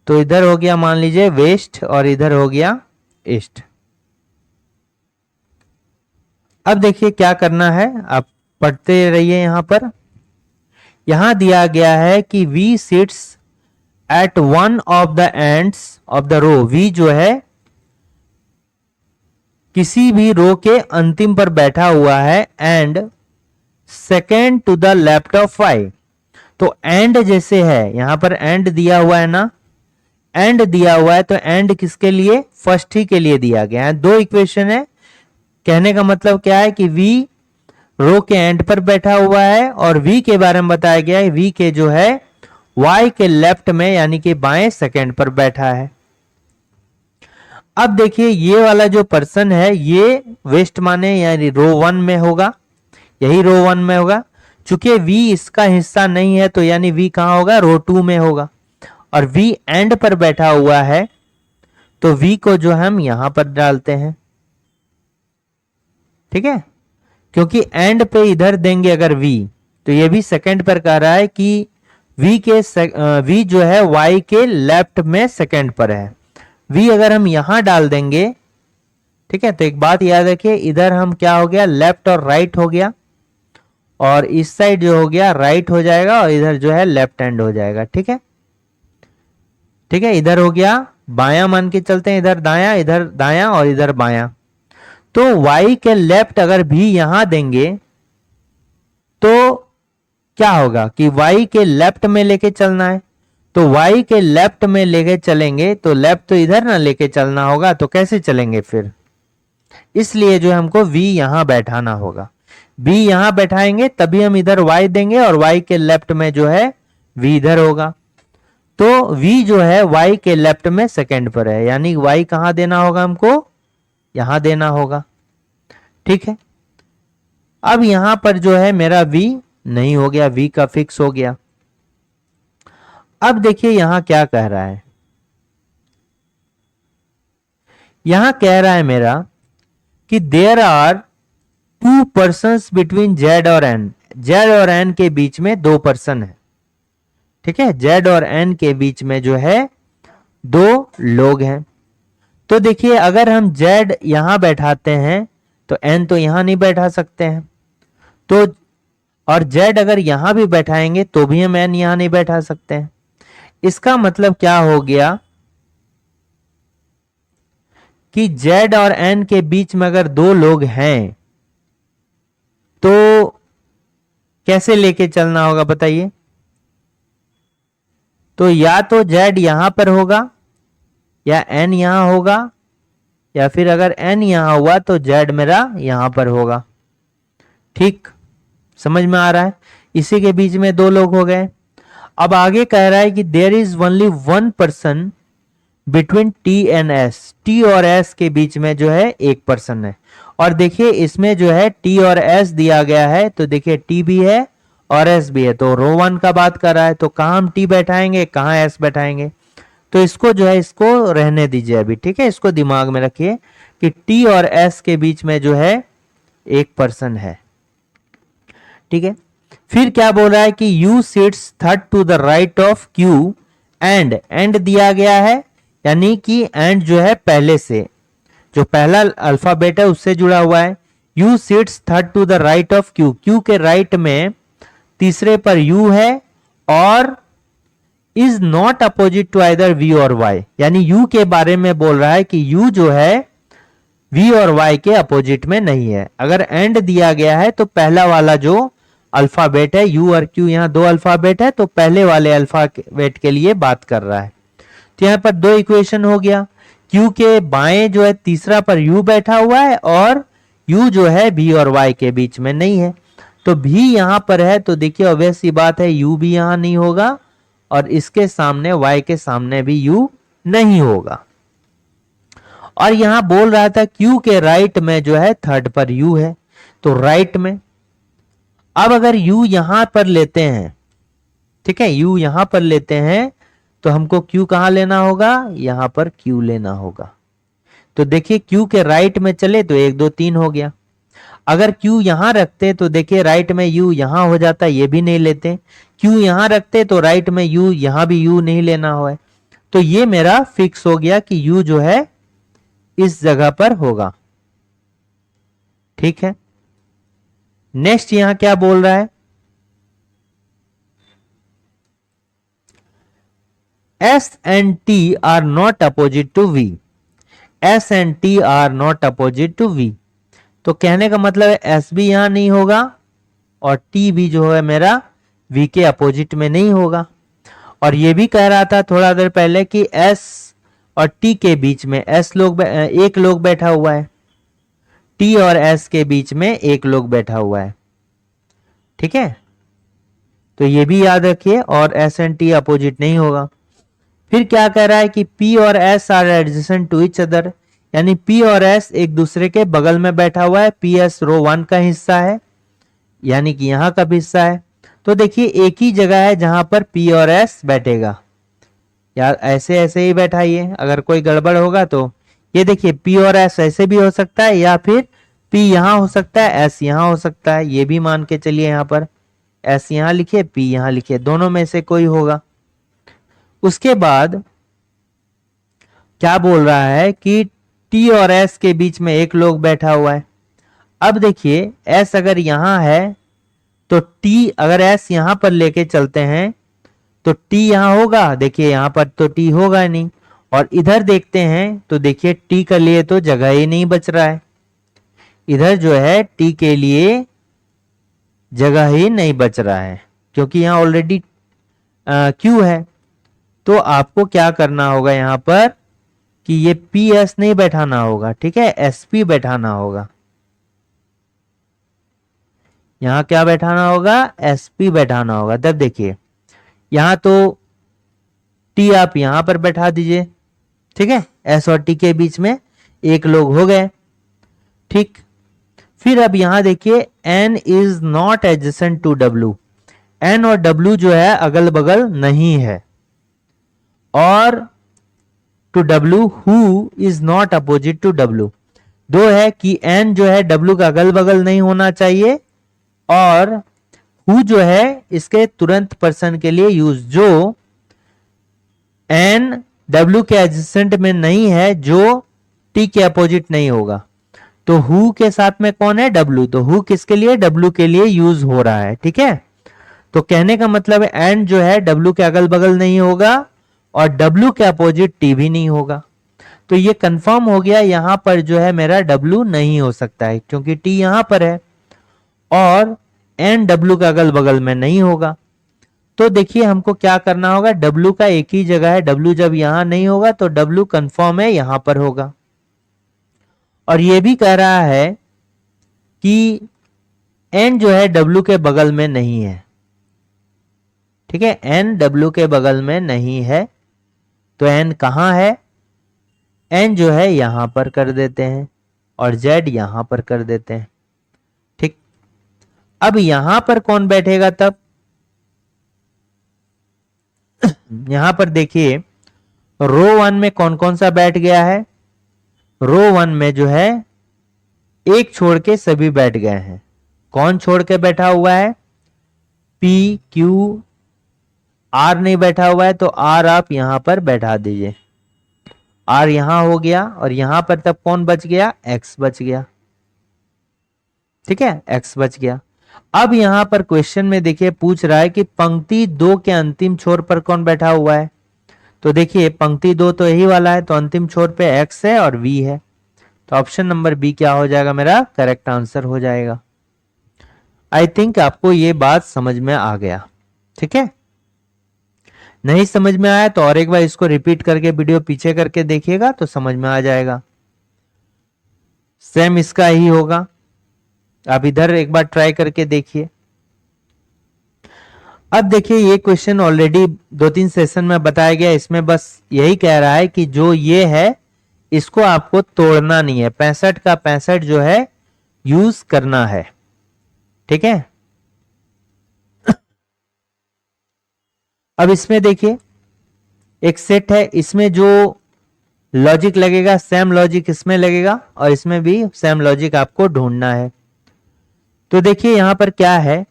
तो इधर हो गया मान लीजिए वेस्ट, और इधर हो गया ईस्ट। अब देखिए क्या करना है, आप पढ़ते रहिए। यहां पर यहां दिया गया है कि V sits at one of the ends of the row, V जो है किसी भी रो के अंतिम पर बैठा हुआ है, and second to the left of Y। तो एंड जैसे है, यहां पर एंड दिया हुआ है ना, एंड दिया हुआ है, तो एंड किसके लिए? फर्स्ट ही के लिए दिया गया है। दो इक्वेशन है, कहने का मतलब क्या है कि V रो के एंड पर बैठा हुआ है, और V के बारे में बताया गया है V के जो है Y के लेफ्ट में, यानी कि बाएं सेकंड पर बैठा है। अब देखिए ये वाला जो पर्सन है ये वेस्ट माने यानी रो 1 में होगा, यही रो 1 में होगा। चूंकि V इसका हिस्सा नहीं है, तो यानी V कहां होगा? रो 2 में होगा, और V एंड पर बैठा हुआ है, तो V को जो हम यहां पर डालते हैं। ठीक है, क्योंकि एंड पे इधर देंगे अगर V, तो ये भी सेकंड पर कह रहा है कि V जो है Y के लेफ्ट में सेकंड पर है। V अगर हम यहां डाल देंगे, ठीक है, तो एक बात याद रखिए, इधर हम क्या हो गया? लेफ्ट और राइट हो गया, और इस साइड जो हो गया राइट हो जाएगा, और इधर जो है लेफ्ट हैंड हो जाएगा। ठीक है, ठीक है, इधर हो गया बायां मान के चलते हैं, इधर दायां और इधर बायां। तो Y के लेफ्ट अगर भी यहां देंगे तो क्या होगा कि Y के लेफ्ट में लेके चलना है, तो Y के लेफ्ट में लेके चलेंगे तो लेफ्ट तो इधर ना लेके चलना होगा, तो कैसे चलेंगे फिर? इसलिए जो हमको V यहां बैठाना होगा। V यहां बैठाएंगे तभी हम इधर Y देंगे, और Y के लेफ्ट में जो है V इधर होगा। तो V जो है Y के लेफ्ट में सेकंड पर है, यानी Y कहां देना होगा हमको? यहां देना होगा। ठीक है, अब यहां पर जो है मेरा V नहीं हो गया, V का फिक्स हो गया। अब देखिए यहां क्या कह रहा है, यहां कह रहा है मेरा कि there are 2 persons between Z और N, Z और N के बीच में 2 पर्सन है। ठीक है, Z और N के बीच में जो है 2 लोग हैं। तो देखिए अगर हम z यहां बैठाते हैं तो n तो यहां नहीं बैठा सकते हैं, तो और z अगर यहां भी बैठाएंगे तो भी हम n यहां नहीं बैठा सकते हैं। इसका मतलब क्या हो गया कि z और n के बीच में अगर दो लोग हैं तो कैसे लेके चलना होगा बताइए। तो या तो z यहां पर होगा या n यहां होगा, या फिर अगर n यहां हुआ तो z मेरा यहां पर होगा। ठीक, समझ में आ रहा है। इसी के बीच में दो लोग हो गए। अब आगे कह रहा है कि there is only one person between t and s, t और s के बीच में जो है एक पर्सन है। और देखिए इसमें जो है t और s दिया गया है, तो देखिए t भी है और s भी है, तो रो वन का बात कर रहा है, तो कहां हम t बैठाएंगे कहां s बैठाएंगे। तो इसको जो है इसको रहने दीजिए अभी, ठीक है, इसको दिमाग में रखिए कि t और s के बीच में जो है एक पर्सन है। ठीक है, फिर क्या बोल रहा है कि u sits third to the right of q and दिया गया है, यानी कि एंड जो है पहले से, जो पहला अल्फाबेट है उससे जुड़ा हुआ है। u sits third to the right of q, q के राइट में तीसरे पर u है और is not opposite to either v और y, यानी u के बारे में बोल रहा है कि u जो है v और y के अपोजिट में नहीं है। अगर एंड दिया गया है तो पहला वाला जो अल्फाबेट है u और q, यहां दो अल्फाबेट है तो पहले वाले अल्फाबेट के लिए बात कर रहा है। तो यहां पर दो इक्वेशन हो गया, q के बाएं जो है तीसरा पर u बैठा हुआ है और u जो है v और y के बीच में नहीं है, तो v यहां पर है, तो देखिए ऑब्वियस सी बात है u भी यहां नहीं होगा और इसके सामने y के सामने भी u नहीं होगा। और यहां बोल रहा था q के राइट में जो है थर्ड पर u है, तो राइट में अब अगर u यहां पर लेते हैं, ठीक है, u यहां पर लेते हैं तो हमको q कहां लेना होगा, यहां पर q लेना होगा। तो देखिए q के राइट में चले तो 1 2 3 हो गया। अगर q यहां रखते तो देखिए राइट में u यहां हो जाता, ये भी नहीं लेते। q यहां रखते तो राइट में u, यहां भी u नहीं लेना हो, तो ये मेरा फिक्स हो गया कि u जो है इस जगह पर होगा। ठीक है, नेक्स्ट यहां क्या बोल रहा है, S and T are not opposite to V, S and T are not opposite to V, तो कहने का मतलब है S भी यहां नहीं होगा और T भी जो है मेरा V के अपोजिट में नहीं होगा। और ये भी कह रहा था थोड़ा देर पहले कि S और T के बीच में एक लोग बैठा हुआ है, T और S के बीच में एक लोग बैठा हुआ है। ठीक है, तो ये भी याद रखिए, और S एंड T अपोजिट नहीं होगा। फिर क्या कह रहा है कि P और S are adjacent to each other, यानी P और S एक दूसरे के बगल में बैठा हुआ है। PS रो 1 का हिस्सा है, यानी कि यहां का भी हिस्सा है। तो देखिए एक ही जगह है जहां पर P और S बैठेगा, यार ऐसे ऐसे ही बैठाइए, अगर कोई गड़बड़ होगा तो ये देखिए P और S ऐसे भी हो सकता है, या फिर P यहां हो सकता है S यहां हो सकता है, ये भी मान के चलिए यहां पर S यहां लिखिए P यहां लिखिए, दोनों में से कोई होगा। उसके बाद क्या बोल रहा है कि T और S के बीच में एक लोग बैठा हुआ है। अब देखिए S अगर यहां है तो T अगर S यहां पर लेके चलते हैं तो T यहां होगा, देखिए यहां पर तो T होगा नहीं, और इधर देखते हैं तो देखिए T के लिए तो जगह ही नहीं बच रहा है, इधर जो है T के लिए जगह ही नहीं बच रहा है क्योंकि यहां ऑलरेडी Q है। तो आपको क्या करना होगा यहां पर कि ये PS नहीं बैठाना होगा, ठीक है, SP बैठाना होगा। यहां क्या बैठाना होगा, SP बैठाना होगा। तब देखिए यहां तो T आप यहां पर बैठा दीजिए, ठीक है, S और T के बीच में एक लोग हो गए। ठीक, फिर अब यहां देखिए N is not adjacent to W, N और W जो है अगल बगल नहीं है, और to W who is not opposite to W, दो है कि N जो है W का अगल बगल नहीं होना चाहिए, और हु जो है इसके तुरंत पर्सन के लिए यूज, जो N W के एडजेसेंट में नहीं है, जो टी के अपोजिट नहीं होगा। तो हु के साथ में कौन है, डब्ल्यू, तो हु किसके लिए, डब्ल्यू के लिए यूज हो रहा है, ठीक है। तो कहने का मतलब है एंड जो है डब्ल्यू के अगल बगल नहीं होगा और डब्ल्यू के अपोजिट टी भी नहीं होगा। तो ये कंफर्म हो गया, यहां पर जो है मेरा डब्ल्यू नहीं हो सकता है क्योंकि टी यहां पर है और एन डब्ल्यू के अगल बगल में नहीं होगा। तो देखिए हमको क्या करना होगा, डब्ल्यू का एक ही जगह है, डब्ल्यू जब यहां नहीं होगा तो डब्ल्यू कंफर्म है यहां पर होगा। और ये भी कह रहा है कि एन जो है डब्ल्यू के बगल में नहीं है, ठीक है, एन डब्ल्यू के बगल में नहीं है। तो एन कहां है, एन जो है यहां पर कर देते हैं और जेड यहां पर कर देते हैं, ठीक। अब यहां पर कौन बैठेगा तब, यहां पर देखिए रो वन में कौन कौन सा बैठ गया है, रो वन में जो है एक छोड़ के सभी बैठ गए हैं। कौन छोड़ के बैठा हुआ है, पी क्यू आर नहीं बैठा हुआ है, तो आर आप यहां पर बैठा दीजिए, आर यहां हो गया और यहां पर तब कौन बच गया, एक्स बच गया, ठीक है, एक्स बच गया। अब यहां पर क्वेश्चन में देखिए पूछ रहा है कि पंक्ति 2 के अंतिम छोर पर कौन बैठा हुआ है। तो देखिए पंक्ति 2 तो यही वाला है, तो अंतिम छोर पे एक्स है और वी है, तो ऑप्शन नंबर बी क्या हो जाएगा, मेरा करेक्ट आंसर हो जाएगा। आई थिंक आपको ये बात समझ में आ गया, ठीक है। नहीं समझ में आया तो और एक बार इसको रिपीट करके वीडियो पीछे करके देखिएगा तो समझ में आ जाएगा। सेम इसका ही होगा, आप इधर एक बार ट्राई करके देखिए। अब देखिए ये क्वेश्चन ऑलरेडी 2-3 सेशन में बताया गया, इसमें बस यही कह रहा है कि जो ये है इसको आपको तोड़ना नहीं है, 65 का 65 जो है यूज करना है, ठीक है। अब इसमें देखिए एक सेट है, इसमें जो लॉजिक लगेगा सेम लॉजिक इसमें लगेगा और इसमें भी सेम लॉजिक आपको ढूंढना है। तो देखिए यहां पर क्या है,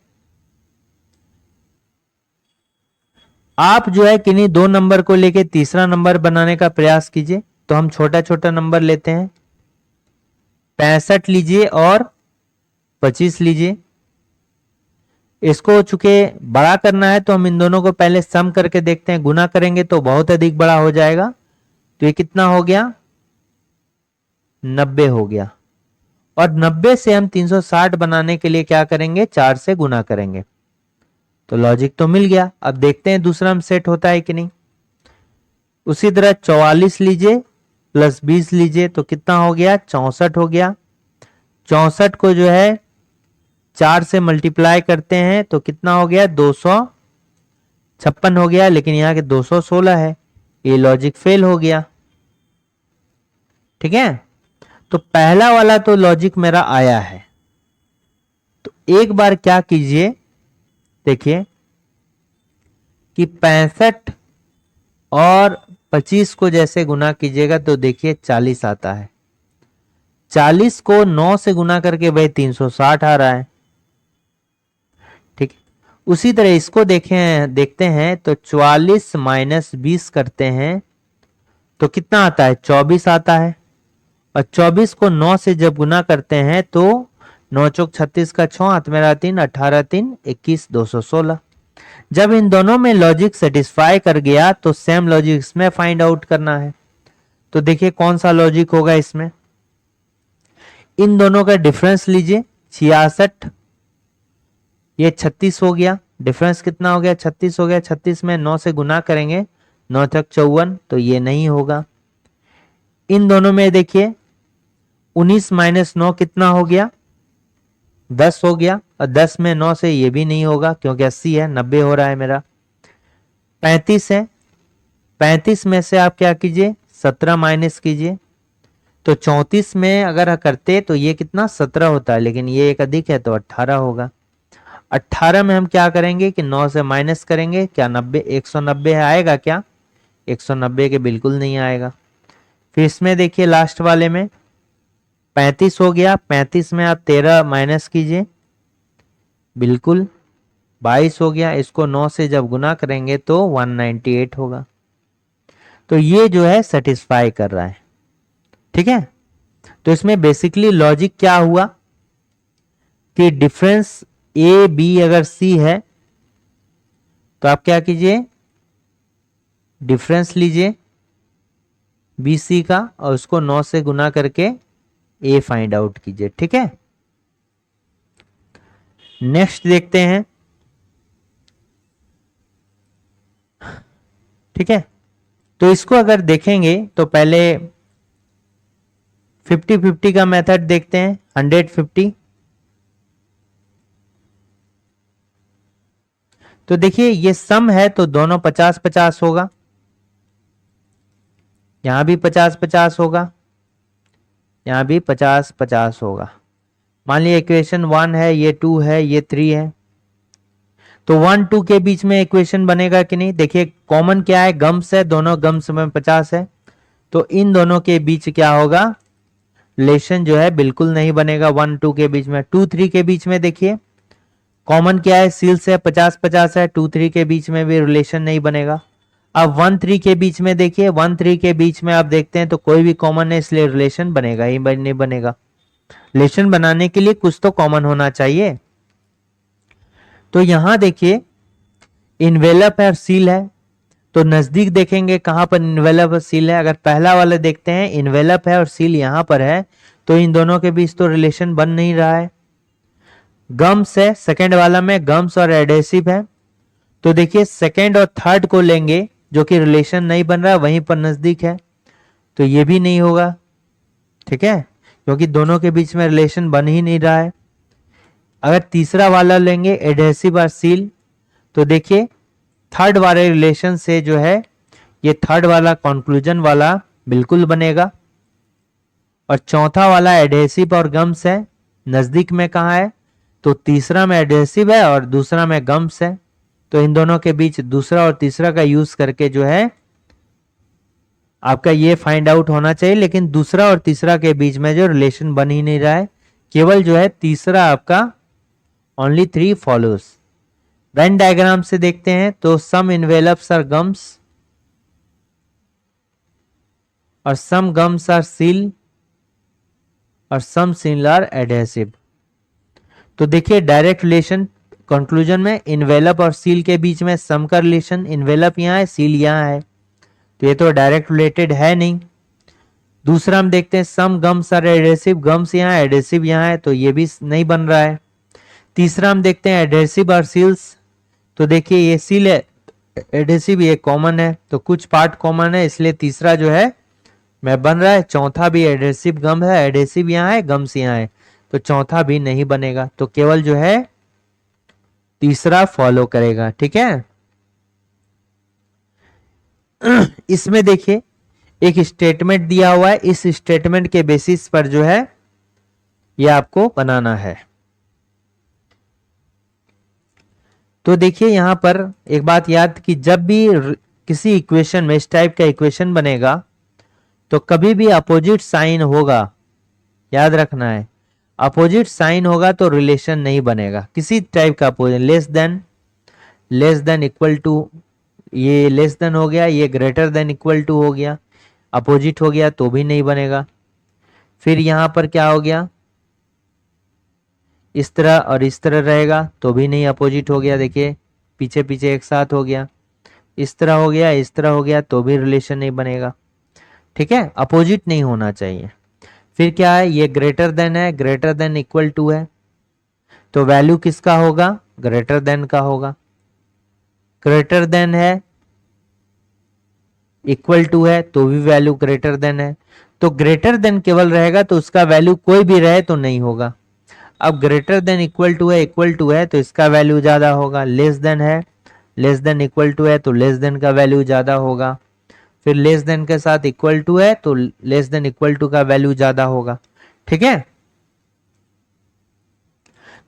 आप जो है किन्हीं दो नंबर को लेके तीसरा नंबर बनाने का प्रयास कीजिए। तो हम छोटा छोटा नंबर लेते हैं, 65 लीजिए और 25 लीजिए। इसको चूंकि बड़ा करना है तो हम इन दोनों को पहले सम करके देखते हैं, गुना करेंगे तो बहुत अधिक बड़ा हो जाएगा। तो ये कितना हो गया, 90 हो गया। और 90 से हम 360 बनाने के लिए क्या करेंगे, 4 से गुना करेंगे। तो लॉजिक तो मिल गया। अब देखते हैं दूसरा में सेट होता है कि नहीं। उसी तरह 44 लीजिए प्लस 20 लीजिए तो कितना हो गया, 64 हो गया। 64 को जो है 4 से मल्टीप्लाई करते हैं तो कितना हो गया, 256 हो गया, लेकिन यहाँ के 216 है, ये लॉजिक फेल हो गया, ठीक है। तो पहला वाला तो लॉजिक मेरा आया है। तो एक बार क्या कीजिए, देखिए कि 65 और 25 को जैसे गुना कीजिएगा तो देखिए 40 आता है। 40 को 9 से गुना करके भाई 360 आ रहा है, ठीक। उसी तरह इसको देखते हैं तो 44 माइनस 20 करते हैं तो कितना आता है, 24 आता है। और 24 को 9 से जब गुना करते हैं तो 9 चौक 36 का 6 हाथ मेरा 3, 18 3 21 216। जब इन दोनों में लॉजिक सेटिस्फाई कर गया तो सेम लॉजिक इसमें फाइंड आउट करना है। तो देखिए कौन सा लॉजिक होगा इसमें, इन दोनों का डिफरेंस लीजिए, 66 ये 36 हो गया, डिफरेंस कितना हो गया, 36 हो गया। 36 में 9 से गुना करेंगे, 9 तक 54, तो ये नहीं होगा। इन दोनों में देखिए 19 माइनस 9 कितना हो गया, 10 हो गया। और 10 में 9 से ये भी नहीं होगा क्योंकि 80 है, 90 हो रहा है मेरा। 35 है, 35 में से आप क्या कीजिए, 17 माइनस कीजिए तो 34 में अगर करते तो ये कितना 17 होता है, लेकिन ये एक अधिक है तो 18 होगा। 18 में हम क्या करेंगे कि 9 से माइनस करेंगे, क्या 90 190 आएगा क्या, 190 के बिल्कुल नहीं आएगा। फिर इसमें देखिए लास्ट वाले में 35 हो गया, 35 में आप 13 माइनस कीजिए, बिल्कुल 22 हो गया। इसको 9 से जब गुना करेंगे तो 198 होगा। तो ये जो है सेटिस्फाई कर रहा है, ठीक है। तो इसमें बेसिकली लॉजिक क्या हुआ कि डिफरेंस ए बी अगर सी है तो आप क्या कीजिए, डिफरेंस लीजिए बी सी का और उसको 9 से गुना करके ए फाइंड आउट कीजिए। ठीक है, नेक्स्ट देखते हैं। ठीक है, तो इसको अगर देखेंगे तो पहले 50-50 का मेथड देखते हैं। 150, तो देखिए ये सम है तो दोनों 50-50 होगा, यहां भी 50-50 होगा, यहां भी 50-50 होगा। मान लिया इक्वेशन 1 है, ये 2 है, ये 3 है, तो 1-2 के बीच में इक्वेशन बनेगा कि नहीं? देखिए कॉमन क्या है, गम्स है, दोनों गम्स में 50 है, तो इन दोनों के बीच क्या होगा, रिलेशन जो है बिल्कुल नहीं बनेगा 1-2 के बीच में। 2-3 के बीच में देखिए कॉमन क्या है, सील्स है, 50-50 है, 2-3 के बीच में भी रिलेशन नहीं बनेगा। अब 1-3 के बीच में देखिए, 1-3 के बीच में आप देखते हैं तो कोई भी कॉमन है, इसलिए रिलेशन बनेगा ही नहीं बनेगा। रिलेशन बनाने के लिए कुछ तो कॉमन होना चाहिए। तो यहां देखिए इन्वेलप है और सील है, तो नजदीक देखेंगे कहां पर इन्वेलप और सील है। अगर पहला वाला देखते हैं इन्वेलप है और सील यहां पर है, तो इन दोनों के बीच तो रिलेशन बन नहीं रहा है। गम्स है सेकंड वाला में, गम्स और एडेसिव है, तो देखिए सेकंड और थर्ड को लेंगे जो कि रिलेशन नहीं बन रहा है, वहीं पर नजदीक है, तो ये भी नहीं होगा। ठीक है, क्योंकि दोनों के बीच में रिलेशन बन ही नहीं रहा है। अगर तीसरा वाला लेंगे एडेसिव और सील, तो देखिए थर्ड वाले रिलेशन से जो है ये थर्ड वाला कंक्लूजन वाला बिल्कुल बनेगा। और चौथा वाला एडेसिव और गम्स है, नजदीक में कहाँ है, तो तीसरा में एडेसिव है और दूसरा में गम्स है, तो इन दोनों के बीच दूसरा और तीसरा का यूज करके जो है आपका ये फाइंड आउट होना चाहिए। लेकिन दूसरा और तीसरा के बीच में जो रिलेशन बन ही नहीं रहा है, केवल जो है तीसरा आपका ओनली 3 फॉलोज। वेन डायग्राम से देखते हैं तो सम इन्वेलप्स आर गम्स और सम गम्स आर सील और सम सील आर एडहेसिव। तो देखिए डायरेक्ट रिलेशन कंक्लूजन में इन्वेलप और सील के बीच में सम का रिलेशन, इन्वेलप यहां है, सील यहां है, तो ये तो डायरेक्ट रिलेटेड है नहीं। दूसरा हम देखते हैं सम गम्स आर एडहेसिव, गम्स यहां है, एडहेसिव यहां है, तो ये भी नहीं बन रहा है। तीसरा हम देखते हैं एडहेसिव और सील्स, तो देखिए ये सील है, एडहेसिव ये कॉमन है, तो कुछ पार्ट कॉमन है, इसलिए तीसरा जो है मैं बन रहा है। चौथा भी एडहेसिव गम है, एडहेसिव यहाँ है, गम्स यहाँ है, तो चौथा भी नहीं बनेगा, तो केवल जो है तीसरा फॉलो करेगा। ठीक है, इसमें देखिए एक स्टेटमेंट दिया हुआ है, इस स्टेटमेंट के बेसिस पर जो है ये आपको बनाना है। तो देखिए यहां पर एक बात याद कि जब भी किसी इक्वेशन में इस टाइप का इक्वेशन बनेगा तो कभी भी अपोजिट साइन होगा, याद रखना है, अपोजिट साइन होगा तो रिलेशन नहीं बनेगा किसी टाइप का opposite. Less than equal to, ये लेस देन हो गया, ये ग्रेटर देन इक्वल टू हो गया, अपोजिट हो गया तो भी नहीं बनेगा। फिर यहां पर क्या हो गया, इस तरह और इस तरह रहेगा तो भी नहीं, अपोजिट हो गया, देखिए पीछे पीछे एक साथ हो गया, इस तरह हो गया, इस तरह हो गया तो भी रिलेशन नहीं बनेगा। ठीक है, अपोजिट नहीं होना चाहिए। फिर क्या है, ये ग्रेटर देन है, ग्रेटर देन इक्वल टू है, तो वैल्यू किसका होगा, ग्रेटर देन का होगा। ग्रेटर देन है, इक्वल टू है तो भी वैल्यू ग्रेटर देन है, तो ग्रेटर देन केवल रहेगा तो उसका वैल्यू कोई भी रहे तो नहीं होगा। अब ग्रेटर देन इक्वल टू है तो इसका वैल्यू ज्यादा होगा, लेस देन है, लेस देन इक्वल टू है तो लेस देन का वैल्यू ज्यादा होगा, फिर लेस देन के साथ इक्वल टू है तो लेस देन इक्वल टू का वैल्यू ज्यादा होगा। ठीक है,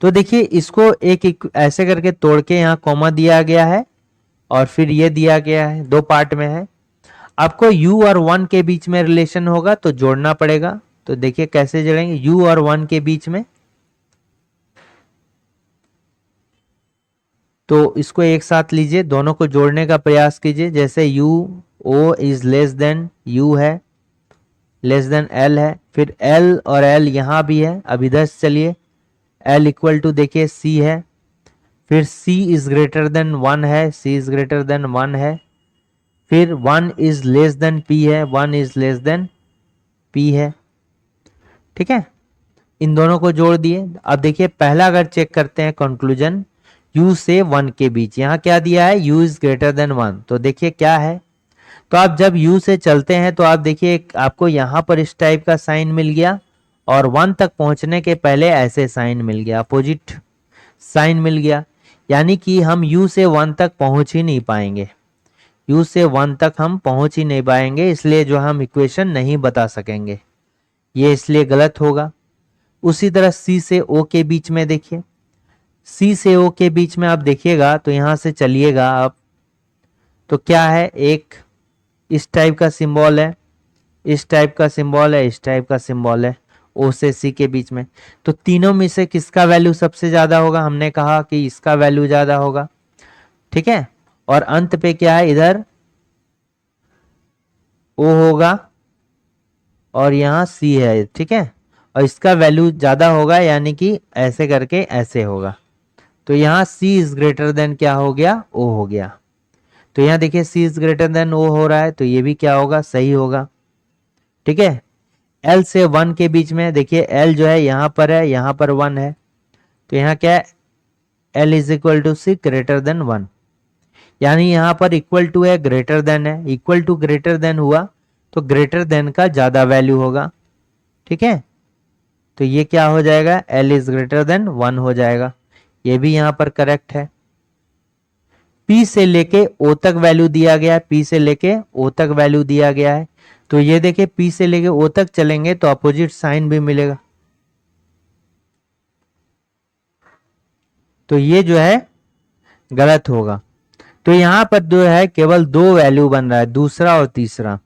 तो देखिए इसको एक ऐसे करके तोड़ के यहाँ कॉमा दिया गया है और फिर ये दिया गया है, दो पार्ट में है। आपको u और 1 के बीच में रिलेशन होगा तो जोड़ना पड़ेगा, तो देखिए कैसे जोड़ेंगे u और 1 के बीच में, तो इसको एक साथ लीजिए, दोनों को जोड़ने का प्रयास कीजिए। जैसे u o is less than u है, लेस देन एल है, फिर एल और एल यहाँ भी है। अब इधर से चलिए, एल इक्वल टू देखिए सी है, फिर सी इज ग्रेटर देन 1 है, सी इज ग्रेटर देन 1 है, फिर 1 इज लेस देन पी है, 1 इज लेस देन पी है। ठीक है, इन दोनों को जोड़ दिए। अब देखिए पहला अगर चेक करते हैं कंक्लूजन, u से 1 के बीच, यहाँ क्या दिया है, u इज ग्रेटर देन 1, तो देखिए क्या है। तो आप जब u से चलते हैं तो आप देखिए आपको यहाँ पर इस टाइप का साइन मिल गया, और 1 तक पहुंचने के पहले ऐसे साइन मिल गया, अपोजिट साइन मिल गया। यानी कि हम u से 1 तक पहुंच ही नहीं पाएंगे, u से 1 तक हम पहुंच ही नहीं पाएंगे, इसलिए जो हम इक्वेशन नहीं बता सकेंगे, ये इसलिए गलत होगा। उसी तरह c से o के बीच में देखिए, c से o के बीच में आप देखिएगा तो यहां से चलिएगा आप, तो क्या है, एक इस टाइप का सिंबल है, इस टाइप का सिंबल है, इस टाइप का सिंबल है, o से c के बीच में। तो तीनों में से किसका वैल्यू सबसे ज्यादा होगा, हमने कहा कि इसका वैल्यू ज्यादा होगा। ठीक है, और अंत पे क्या है, इधर o होगा और यहाँ c है। ठीक है, और इसका वैल्यू ज्यादा होगा, यानी कि ऐसे करके ऐसे होगा। तो यहाँ c इज ग्रेटर देन क्या हो गया, o हो गया। तो यहाँ देखिए c is greater than o हो रहा है, तो ये भी क्या होगा, सही होगा। ठीक है, l से 1 के बीच में देखिए, l जो है यहाँ पर है, यहाँ पर 1 है, तो यहाँ क्या है, l is equal to C greater than 1, यानी यहाँ पर इक्वल टू है, ग्रेटर देन है, इक्वल टू ग्रेटर देन हुआ तो ग्रेटर देन का ज्यादा वैल्यू होगा। ठीक है, तो ये क्या हो जाएगा, l इज ग्रेटर देन 1 हो जाएगा, ये भी यहाँ पर करेक्ट है। P से लेके O तक वैल्यू दिया गया है, P से लेके O तक वैल्यू दिया गया है, तो ये देखिए P से लेके O तक चलेंगे तो अपोजिट साइन भी मिलेगा, तो ये जो है गलत होगा। तो यहां पर जो है केवल दो वैल्यू बन रहा है, दूसरा और तीसरा,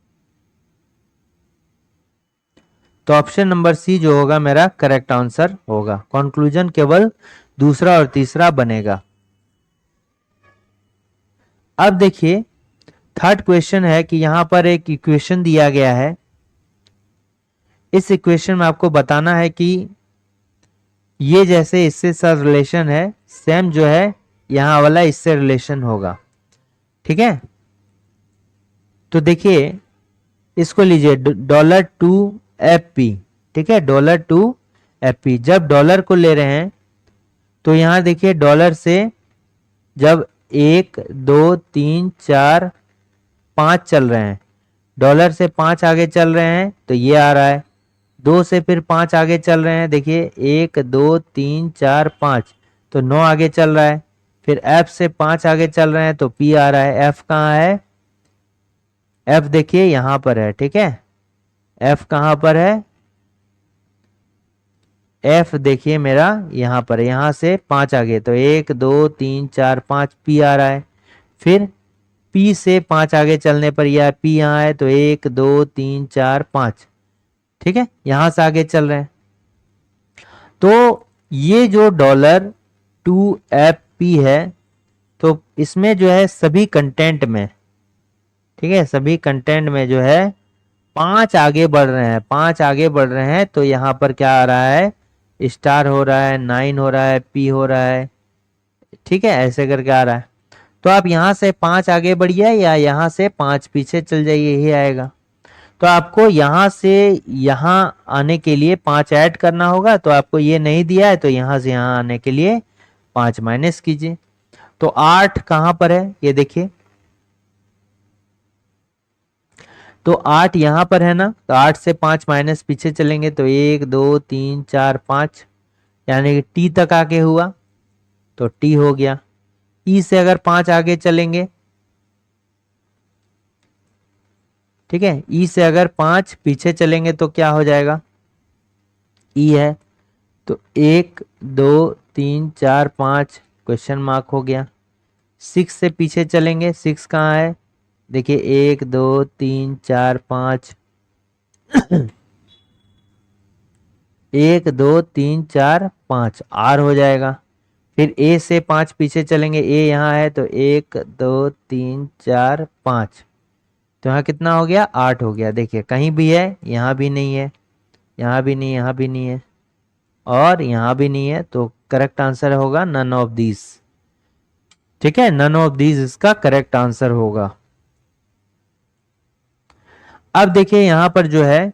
तो ऑप्शन नंबर सी जो होगा मेरा करेक्ट आंसर होगा। कंक्लूजन केवल दूसरा और तीसरा बनेगा। अब देखिए थर्ड क्वेश्चन है कि यहां पर एक इक्वेशन दिया गया है, इस इक्वेशन में आपको बताना है कि ये जैसे इससे सब रिलेशन है, सेम जो है यहां वाला इससे रिलेशन होगा। ठीक है, तो देखिए इसको लीजिए $2 FP। ठीक है, $2 FP, जब डॉलर को ले रहे हैं तो यहां देखिए डॉलर से जब 1 2 3 4 5 चल रहे हैं, डॉलर से 5 आगे चल रहे हैं तो ये आ रहा है, 2 से फिर 5 आगे चल रहे हैं, देखिए 1 2 3 4 5, तो 9 आगे चल रहा है, फिर F से 5 आगे चल रहे हैं तो P आ रहा है। F कहाँ है, F देखिए यहां पर है। ठीक है, F कहां पर है, F देखिए मेरा यहां पर है, यहां से 5 आगे तो 1 2 3 4 5 P आ रहा है, फिर P से 5 आगे चलने पर यह P यहाँ है तो 1 2 3 4 5। ठीक है, यहां से आगे चल रहे हैं, तो ये जो $2 FP है, तो इसमें जो है सभी कंटेंट में, ठीक है, सभी कंटेंट में जो है 5 आगे बढ़ रहे हैं, 5 आगे बढ़ रहे हैं, तो यहां पर क्या आ रहा है, स्टार हो रहा है, 9 हो रहा है, P हो रहा है। ठीक है, ऐसे करके आ रहा है, तो आप यहां से 5 आगे बढ़िए या यहां से 5 पीछे चल जाइए, यही आएगा। तो आपको यहां से यहां आने के लिए 5 ऐड करना होगा, तो आपको ये नहीं दिया है, तो यहां से यहां आने के लिए 5 माइनस कीजिए। तो 8 कहां पर है, ये देखिए, तो 8 यहां पर है ना, तो 8 से 5 माइनस पीछे चलेंगे तो 1 2 3 4 5, यानी कि टी तक आके हुआ तो टी हो गया। ई से अगर 5 आगे चलेंगे, ठीक है, ई से अगर 5 पीछे चलेंगे तो क्या हो जाएगा, ई है, तो 1 2 3 4 5 क्वेश्चन मार्क हो गया। 6 से पीछे चलेंगे, 6 कहाँ है, देखिए 1 2 3 4 5 1 2 3 4 5 आर हो जाएगा। फिर ए से 5 पीछे चलेंगे, ए यहाँ है तो 1 2 3 4 5। तो यहाँ कितना हो गया, 8 हो गया। देखिए कहीं भी है, यहाँ भी नहीं है, यहाँ भी नहीं, यहाँ भी नहीं है, और यहाँ भी नहीं है, तो करेक्ट आंसर होगा नन ऑफ दीज। ठीक है, नन ऑफ दीज इसका करेक्ट आंसर होगा। अब देखिए यहां पर जो है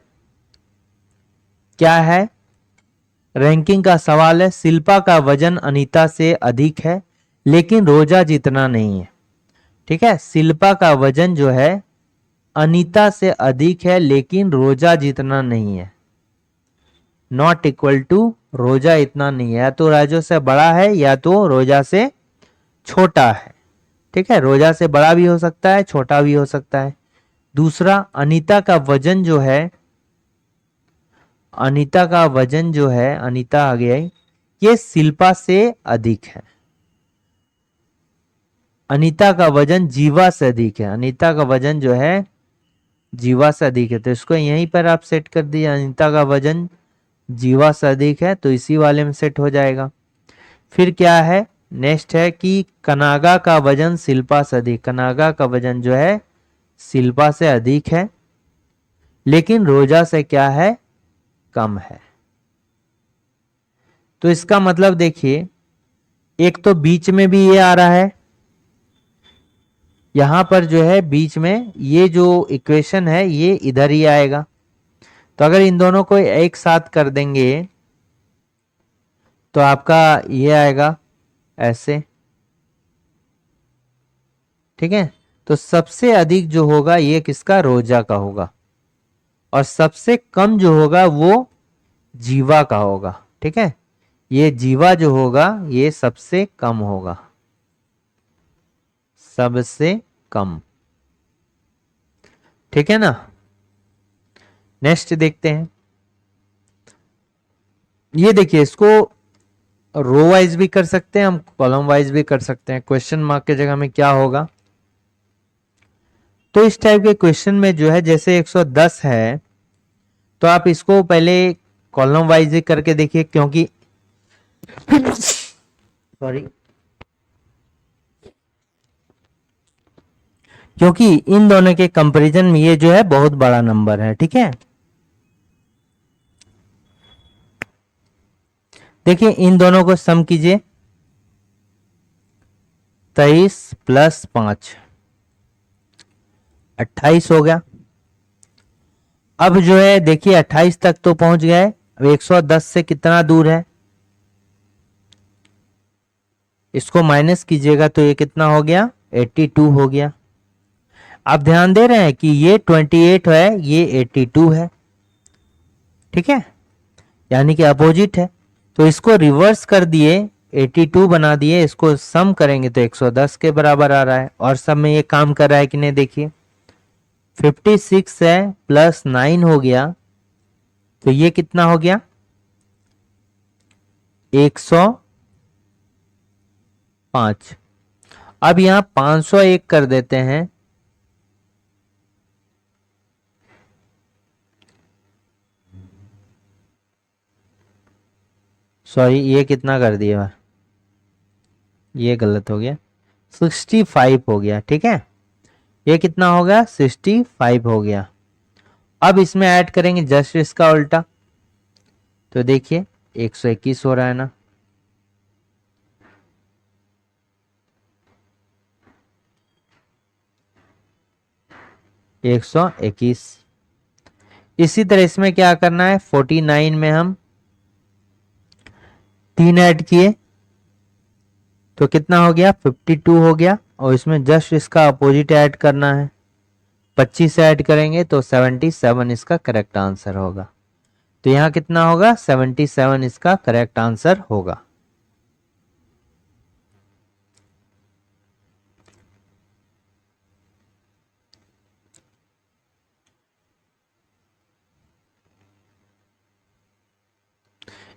क्या है, रैंकिंग का सवाल है। शिल्पा का वजन अनीता से अधिक है लेकिन रोजा जितना नहीं है। ठीक है, शिल्पा का वजन जो है अनीता से अधिक है लेकिन रोजा जितना नहीं है। नॉट इक्वल टू रोजा इतना नहीं है, या तो राजो से बड़ा है या तो रोजा से छोटा है। ठीक है, रोजा से बड़ा भी हो सकता है, छोटा भी हो सकता है। दूसरा, अनीता का वजन जो है, अनीता का वजन जो है, अनीता आ गया है, ये शिल्पा से अधिक है। अनीता का वजन जीवा से अधिक है, अनीता का वजन जो है जीवा से अधिक है, तो इसको यहीं पर आप सेट कर दिए। अनीता का वजन जीवा से अधिक है तो इसी वाले में सेट हो जाएगा। फिर क्या है, नेक्स्ट है कि कनागा का वजन शिल्पा से अधिक, कनागा का वजन जो है शिल्पा से अधिक है लेकिन रोजा से क्या है, कम है। तो इसका मतलब देखिए, एक तो बीच में भी ये आ रहा है, यहां पर जो है बीच में ये जो इक्वेशन है ये इधर ही आएगा। तो अगर इन दोनों को एक साथ कर देंगे तो आपका ये आएगा ऐसे। ठीक है, तो सबसे अधिक जो होगा ये किसका, रोजा का होगा, और सबसे कम जो होगा वो जीवा का होगा। ठीक है, ये जीवा जो होगा ये सबसे कम होगा, सबसे कम। ठीक है ना। नेक्स्ट देखते हैं, ये देखिए इसको रो वाइज भी कर सकते हैं हम, कॉलम वाइज भी कर सकते हैं। क्वेश्चन मार्क के जगह में क्या होगा, तो इस टाइप के क्वेश्चन में जो है जैसे 110 है तो आप इसको पहले कॉलम वाइज ही करके देखिए, क्योंकि सॉरी, क्योंकि इन दोनों के कंपैरिजन में ये जो है बहुत बड़ा नंबर है। ठीक है, देखिए इन दोनों को सम कीजिए, 23 प्लस 5 28 हो गया। अब जो है देखिए 28 तक तो पहुंच गए, अब 110 से कितना दूर है, इसको माइनस कीजिएगा तो ये कितना हो गया, 82 हो गया। आप ध्यान दे रहे हैं कि ये 28 है, ये 82 है। ठीक है, यानी कि अपोजिट है, तो इसको रिवर्स कर दिए, 82 बना दिए, इसको सम करेंगे तो 110 के बराबर आ रहा है। और सब में ये काम कर रहा है कि नहीं, देखिए 56 है प्लस 9 हो गया, तो ये कितना हो गया, 105। अब यहां 501 कर देते हैं, सॉरी ये कितना कर दिया, ये गलत हो गया, 65 हो गया। ठीक है, ये कितना हो गया, 65 हो गया। अब इसमें ऐड करेंगे जस्ट इसका उल्टा, तो देखिए 121 हो रहा है ना। 121। इसी तरह इसमें क्या करना है, 49 में हम 3 ऐड किए तो कितना हो गया, 52 हो गया, और इसमें जस्ट इसका अपोजिट ऐड करना है, 25 ऐड करेंगे तो 77 इसका करेक्ट आंसर होगा। तो यहां कितना होगा, 77 इसका करेक्ट आंसर होगा।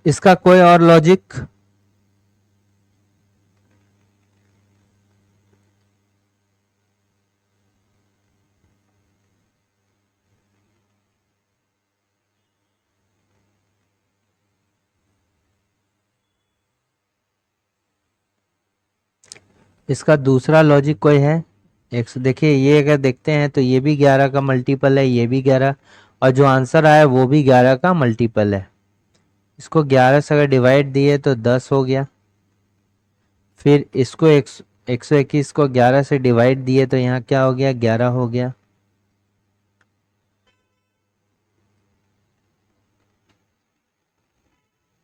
इसका कोई और लॉजिक, इसका दूसरा लॉजिक कोई है, एक देखिए, ये अगर देखते हैं तो ये भी 11 का मल्टीपल है, ये भी 11, और जो आंसर आया वो भी 11 का मल्टीपल है। इसको 11 से अगर डिवाइड दिए तो 10 हो गया। फिर इसको 121 को 11 से डिवाइड दिए तो यहाँ क्या हो गया, 11 हो गया।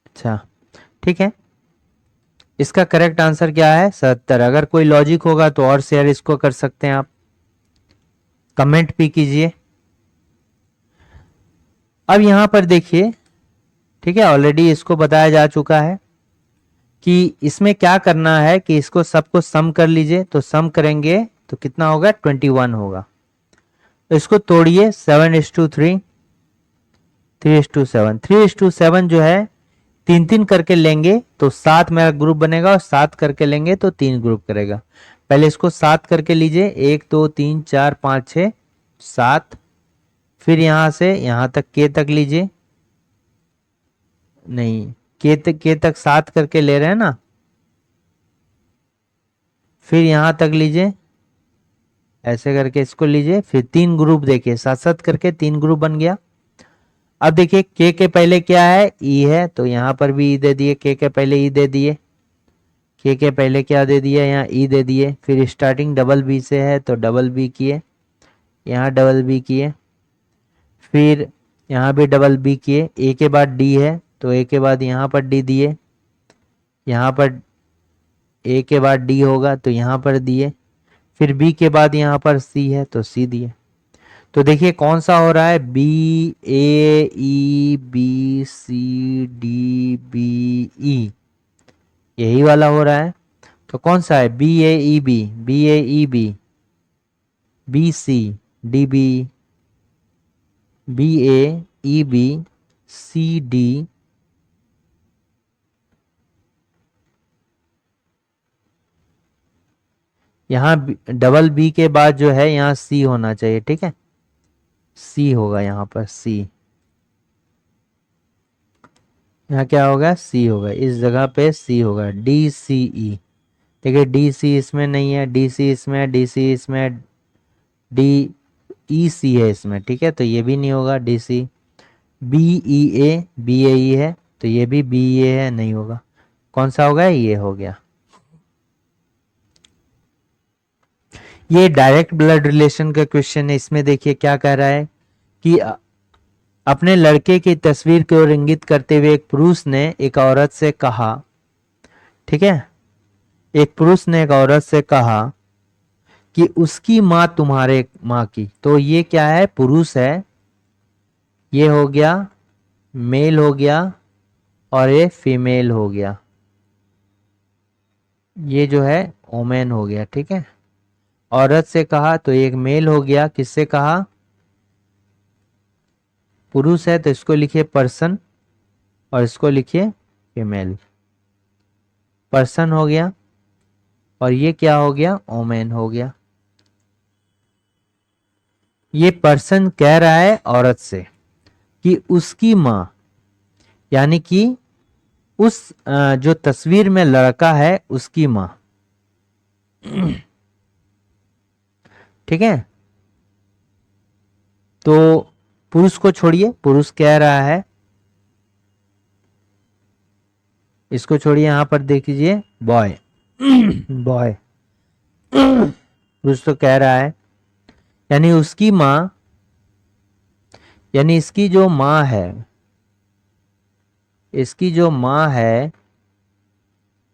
अच्छा ठीक है, इसका करेक्ट आंसर क्या है, 70। अगर कोई लॉजिक होगा तो और शेयर इसको कर सकते हैं आप, कमेंट भी कीजिए। अब यहां पर देखिए, ठीक है, ऑलरेडी इसको बताया जा चुका है कि इसमें क्या करना है कि इसको सबको सम कर लीजिए। तो सम करेंगे तो कितना होगा, 21 होगा। तो इसको तोड़िए, 7:3, 3:7, 3:7 जो है तीन तीन करके लेंगे तो 7 मेरा ग्रुप बनेगा, और 7 करके लेंगे तो 3 ग्रुप करेगा। पहले इसको 7 करके लीजिए, 1 2 3 4 5 6 7। फिर यहां से यहां तक के तक लीजिए, नहीं, के तक 7 करके ले रहे हैं ना। फिर यहां तक लीजिए, ऐसे करके इसको लीजिए, फिर 3 ग्रुप देखिए, 7 7 करके 3 ग्रुप बन गया। अब देखिए के पहले क्या है, ई है, तो यहां पर भी ई दे दिए, के पहले ई दे दिए, के पहले क्या दे दिया, यहाँ ई दे दिए। फिर स्टार्टिंग डबल बी से है तो डबल बी किए, यहाँ डबल बी किए। फिर यहाँ भी डबल बी किए, ए के बाद डी है तो ए के बाद यहाँ पर डी दिए, यहाँ पर ए के बाद डी होगा तो यहाँ पर दिए। फिर बी के बाद यहाँ पर सी है तो सी दिए। तो देखिए कौन सा हो रहा है, B A E B C D B E, यही वाला हो रहा है। तो कौन सा है, B A E B, B A E B, B C D B, B A E B C D, यहाँ डबल बी के बाद जो है यहाँ सी होना चाहिए, ठीक है, सी होगा यहाँ पर, सी, यहाँ क्या होगा, सी होगा, इस जगह पे सी होगा, डी सी ई। देखिए डी सी इसमें नहीं है, डी सी इसमें है, डी सी इसमें है, डी ई सी है इसमें, ठीक है, तो ये भी नहीं होगा D C. B E A, B A ई है तो ये भी बी ए है, नहीं होगा। कौन सा होगा, ये हो गया। ये डायरेक्ट ब्लड रिलेशन का क्वेश्चन है। इसमें देखिए क्या कह रहा है कि अपने लड़के की तस्वीर की ओर इंगित करते हुए एक पुरुष ने एक औरत से कहा, ठीक है, एक पुरुष ने एक औरत से कहा कि उसकी मां तुम्हारे मां की। तो ये क्या है, पुरुष है, ये हो गया मेल हो गया, और ये फीमेल हो गया, ये जो है ओमेन हो गया, ठीक है। औरत से कहा तो एक मेल हो गया, किससे कहा, पुरुष है तो इसको लिखिए पर्सन, और इसको लिखिए फीमेल, पर्सन हो गया, और ये क्या हो गया, ओमेन हो गया। ये पर्सन कह रहा है औरत से कि उसकी मां, यानी कि उस जो तस्वीर में लड़का है उसकी मां, ठीक है। तो पुरुष को छोड़िए, पुरुष कह रहा है, इसको छोड़िए, यहां पर देखिए बॉय, बॉय, पुरुष तो कह रहा है, यानी उसकी मां, यानी इसकी जो मां है, इसकी जो मां है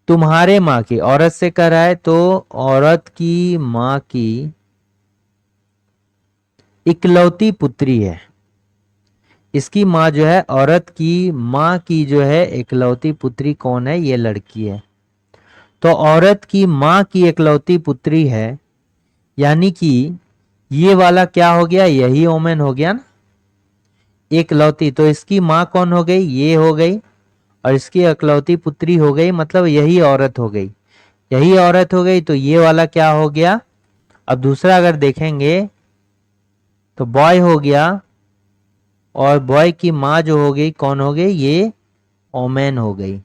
तुम्हारे मां की, औरत से कह रहा है तो औरत की मां की इकलौती पुत्री है। इसकी मां जो है, औरत की मां की जो है इकलौती पुत्री कौन है, ये लड़की है। तो औरत की मां की इकलौती पुत्री है, यानी कि ये वाला क्या हो गया, यही ओमेन हो गया ना, इकलौती। तो इसकी मां कौन हो गई, ये हो गई, और इसकी इकलौती पुत्री हो गई, मतलब यही औरत हो गई, यही औरत हो गई। तो ये वाला क्या हो गया। अब दूसरा अगर देखेंगे तो बॉय हो गया, और बॉय की मां जो हो गई कौन हो गई, ये ओमेन हो गई,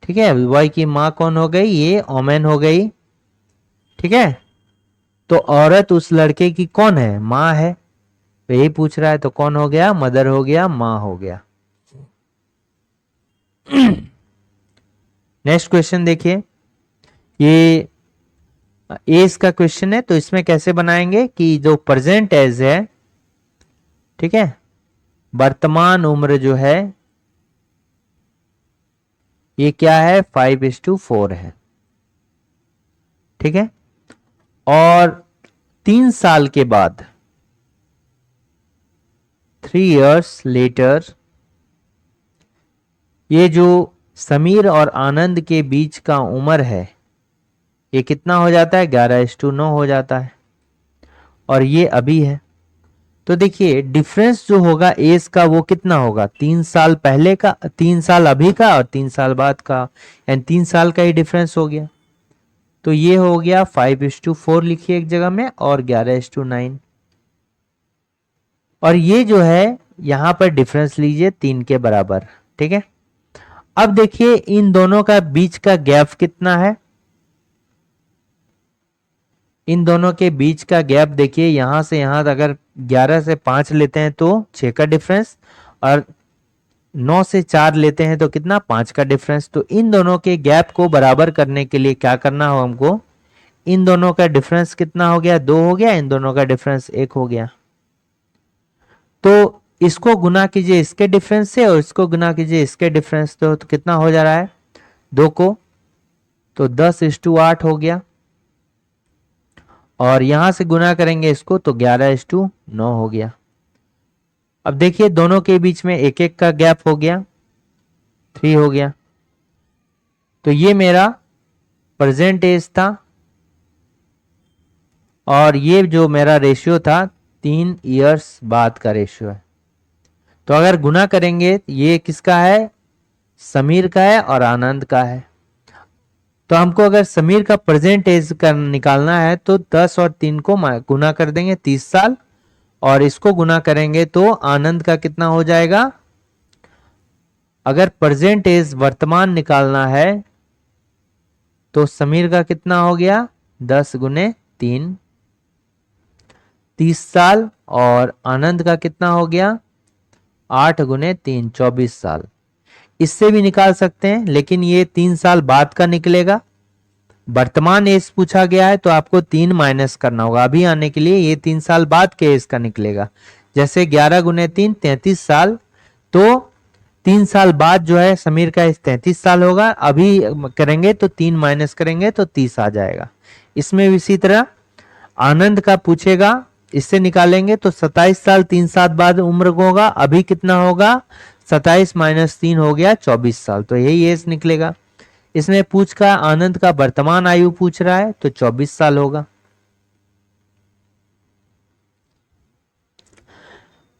ठीक है। बॉय की मां कौन हो गई, ये ओमेन हो गई, ठीक है। तो औरत उस लड़के की कौन है? माँ है। तो यही पूछ रहा है, तो कौन हो गया? मदर हो गया, माँ हो गया। नेक्स्ट क्वेश्चन देखिए, ये एज का क्वेश्चन है, तो इसमें कैसे बनाएंगे कि जो प्रेजेंट एज है, ठीक है, वर्तमान उम्र जो है ये क्या है? 5:4 है, ठीक है। और 3 साल के बाद, 3 years लेटर, ये जो समीर और आनंद के बीच का उम्र है ये कितना हो जाता है? 11:9 हो जाता है। और ये अभी है, तो देखिए डिफरेंस जो होगा एज का वो कितना होगा? 3 साल पहले का, 3 साल अभी का और 3 साल बाद का, यानी 3 साल का ही डिफरेंस हो गया। तो ये हो गया 5:4 लिखिए एक जगह में, और 11:9। और ये जो है यहां पर डिफरेंस लीजिए 3 के बराबर, ठीक है। अब देखिए इन दोनों का बीच का गैप कितना है? इन दोनों के बीच का गैप देखिए, यहां से यहां अगर 11 से 5 लेते हैं तो 6 का डिफरेंस, और 9 से 4 लेते हैं तो कितना? 5 का डिफरेंस। तो इन दोनों के गैप को बराबर करने के लिए क्या करना हो हमको? इन दोनों का डिफरेंस कितना हो गया? 2 हो गया, इन दोनों का डिफरेंस 1 हो गया। तो इसको गुना कीजिए इसके डिफरेंस से, और इसको गुना कीजिए इसके डिफरेंस से, तो कितना हो जा रहा है? 2 को, तो 10:8 हो गया। और यहां से गुना करेंगे इसको तो 11:9 हो गया। अब देखिए दोनों के बीच में एक एक का गैप हो गया, 3 हो गया। तो ये मेरा प्रेजेंट एज था, और ये जो मेरा रेशियो था 3 इयर्स बाद का रेशियो है। तो अगर गुना करेंगे ये किसका है? समीर का है और आनंद का है। तो हमको अगर समीर का प्रेजेंट एज का निकालना है तो 10 और 3 को गुना कर देंगे, 30 साल, और इसको गुना करेंगे तो आनंद का कितना हो जाएगा? अगर प्रेजेंट एज वर्तमान निकालना है तो समीर का कितना हो गया? 10 गुने 3, 30 साल, और आनंद का कितना हो गया? 8 गुने 3, 24 साल। इससे भी निकाल सकते हैं, लेकिन ये 3 साल बाद का निकलेगा। वर्तमान एज पूछा गया है तो आपको 3 माइनस करना होगा अभी आने के लिए, ये 3 साल बाद के एज का निकलेगा। जैसे 11 गुने 3, 33 साल, तो 3 साल बाद जो है समीर का एज 33 साल होगा। अभी करेंगे तो 3 माइनस करेंगे तो 30 आ जाएगा। इसमें भी इसी तरह आनंद का पूछेगा, इससे निकालेंगे तो 27 साल 3 साल बाद उम्र को होगा, अभी कितना होगा? 27 माइनस 3 हो गया 24 साल, तो यही एज निकलेगा। इसमें पूछ का आनंद का वर्तमान आयु पूछ रहा है तो 24 साल होगा।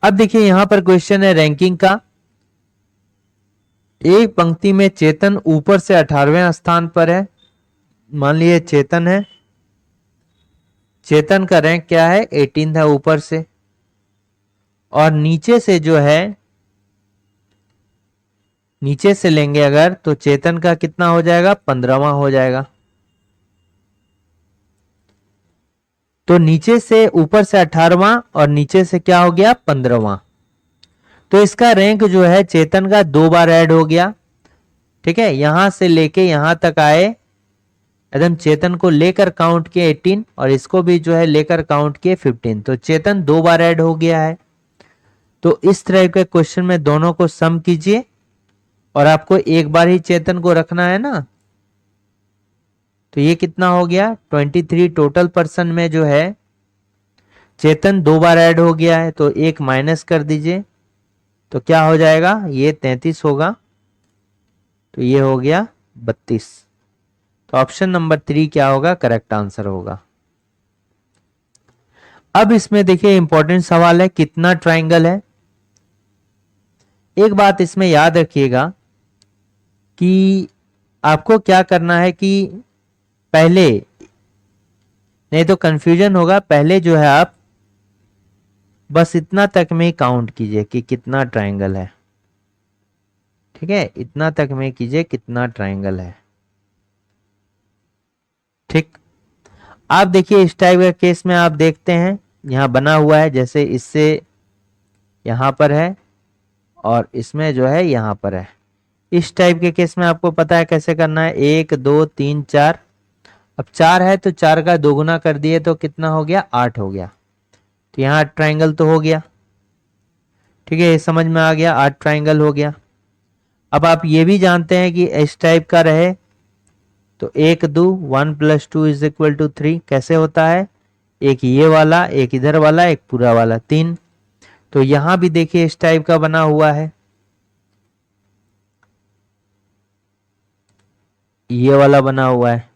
अब देखिए यहां पर क्वेश्चन है रैंकिंग का। एक पंक्ति में चेतन ऊपर से 18वें स्थान पर है। मान लीजिए चेतन है, चेतन का रैंक क्या है? 18 है ऊपर से, और नीचे से जो है, नीचे से लेंगे अगर तो चेतन का कितना हो जाएगा? 15वां हो जाएगा। तो नीचे से ऊपर से 18वां और नीचे से क्या हो गया? 15वां। तो इसका रैंक जो है चेतन का 2 बार ऐड हो गया, ठीक है। यहां से लेके यहां तक आए, एकदम चेतन को लेकर काउंट किए 18, और इसको भी जो है लेकर काउंट किए 15, तो चेतन 2 बार ऐड हो गया है। तो इस तरह के क्वेश्चन में दोनों को सम कीजिए, और आपको एक बार ही चेतन को रखना है ना। तो ये कितना हो गया? 23 टोटल पर्सन में जो है चेतन 2 बार ऐड हो गया है, तो एक माइनस कर दीजिए, तो क्या हो जाएगा? ये 33 होगा, तो ये हो गया 32। तो ऑप्शन नंबर 3 क्या होगा? करेक्ट आंसर होगा। अब इसमें देखिए इंपॉर्टेंट सवाल है, कितना ट्राइंगल है। एक बात इसमें याद रखिएगा कि आपको क्या करना है कि पहले, नहीं तो कंफ्यूजन होगा, पहले जो है आप बस इतना तक में ही काउंट कीजिए कि कितना ट्राइंगल है, ठीक है। इतना तक में कीजिए कितना ट्राइंगल है, ठीक। आप देखिए इस टाइप का केस में आप देखते हैं यहाँ बना हुआ है, जैसे इससे यहाँ पर है और इसमें जो है यहाँ पर है। इस टाइप के केस में आपको पता है कैसे करना है, 1 2 3 4। अब 4 है तो 4 का दोगुना कर दिए तो कितना हो गया, 8 हो गया। तो यहाँ ट्राइंगल तो हो गया। ठीक है, ये समझ में आ गया, 8 ट्राइंगल हो गया। अब आप ये भी जानते हैं कि इस टाइप का रहे तो 1 + 2 = 3 कैसे होता है, एक ये वाला, एक इधर वाला, एक पूरा वाला, 3। तो यहां भी देखिए इस टाइप का बना हुआ है, ये वाला बना हुआ है।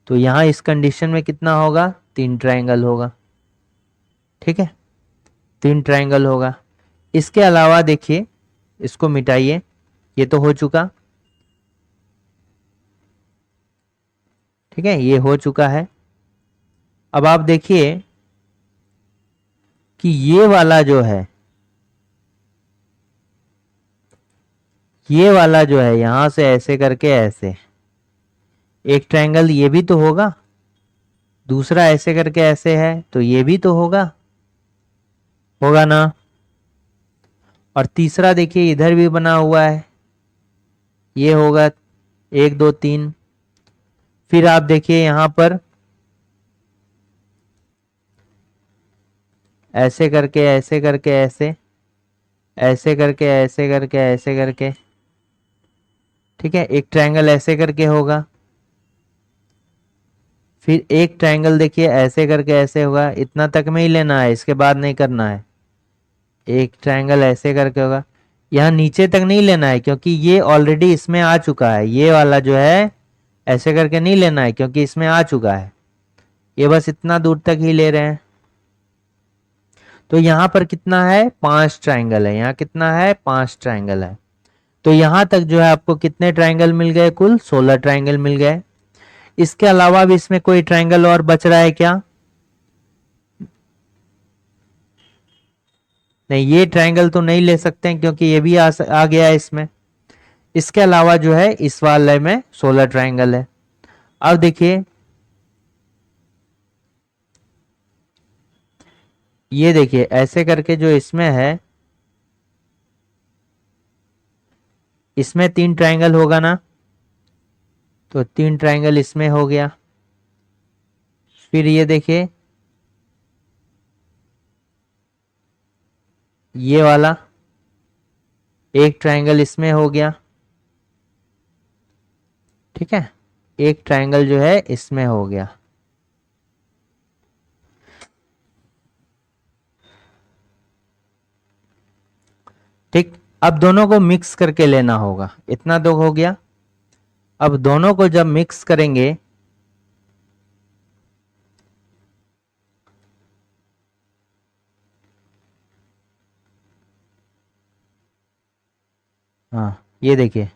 तो यहां इस कंडीशन में कितना होगा, 3 ट्राइंगल होगा। ठीक है, 3 ट्राइंगल होगा। इसके अलावा देखिए, इसको मिटाइए, ये तो हो चुका। ठीक है, ये हो चुका है। अब आप देखिए कि ये वाला जो है, ये वाला जो है यहां से ऐसे करके ऐसे एक ट्रायंगल ये भी तो होगा, दूसरा ऐसे करके ऐसे है तो ये भी तो होगा, होगा ना। और तीसरा देखिए इधर भी बना हुआ है, ये होगा 1 2 3। फिर आप देखिए यहां पर ऐसे करके ऐसे करके ऐसे, ऐसे करके ऐसे करके ऐसे करके। ठीक है, एक ट्रायंगल ऐसे करके होगा, फिर एक ट्रायंगल देखिए ऐसे करके ऐसे होगा। इतना तक में ही लेना है, इसके बाद नहीं करना है। एक ट्रायंगल ऐसे करके होगा, यहाँ नीचे तक नहीं लेना है क्योंकि ये ऑलरेडी इसमें आ चुका है। ये वाला जो है ऐसे करके नहीं लेना है क्योंकि इसमें आ चुका है, ये बस इतना दूर तक ही ले रहे हैं। तो यहाँ पर कितना है, 5 ट्रायंगल है। यहाँ कितना है, 5 ट्रायंगल है। तो यहाँ तक जो है आपको कितने ट्रायंगल मिल गए, कुल 16 ट्रायंगल मिल गए। इसके अलावा भी इसमें कोई ट्रायंगल और बच रहा है क्या, नहीं, ये ट्रायंगल तो नहीं ले सकते हैं क्योंकि ये भी आ गया है इसमें। इसके अलावा जो है इस वाले में 16 ट्रायंगल है। अब देखिए, ये देखिए ऐसे करके जो इसमें है, इसमें 3 ट्रायंगल होगा ना, तो 3 ट्रायंगल इसमें हो गया। फिर ये देखिए ये वाला एक ट्रायंगल इसमें हो गया। ठीक है, एक ट्रायंगल जो है इसमें हो गया। ठीक, अब दोनों को मिक्स करके लेना होगा, इतना तो हो गया। अब दोनों को जब मिक्स करेंगे, हाँ ये देखिए,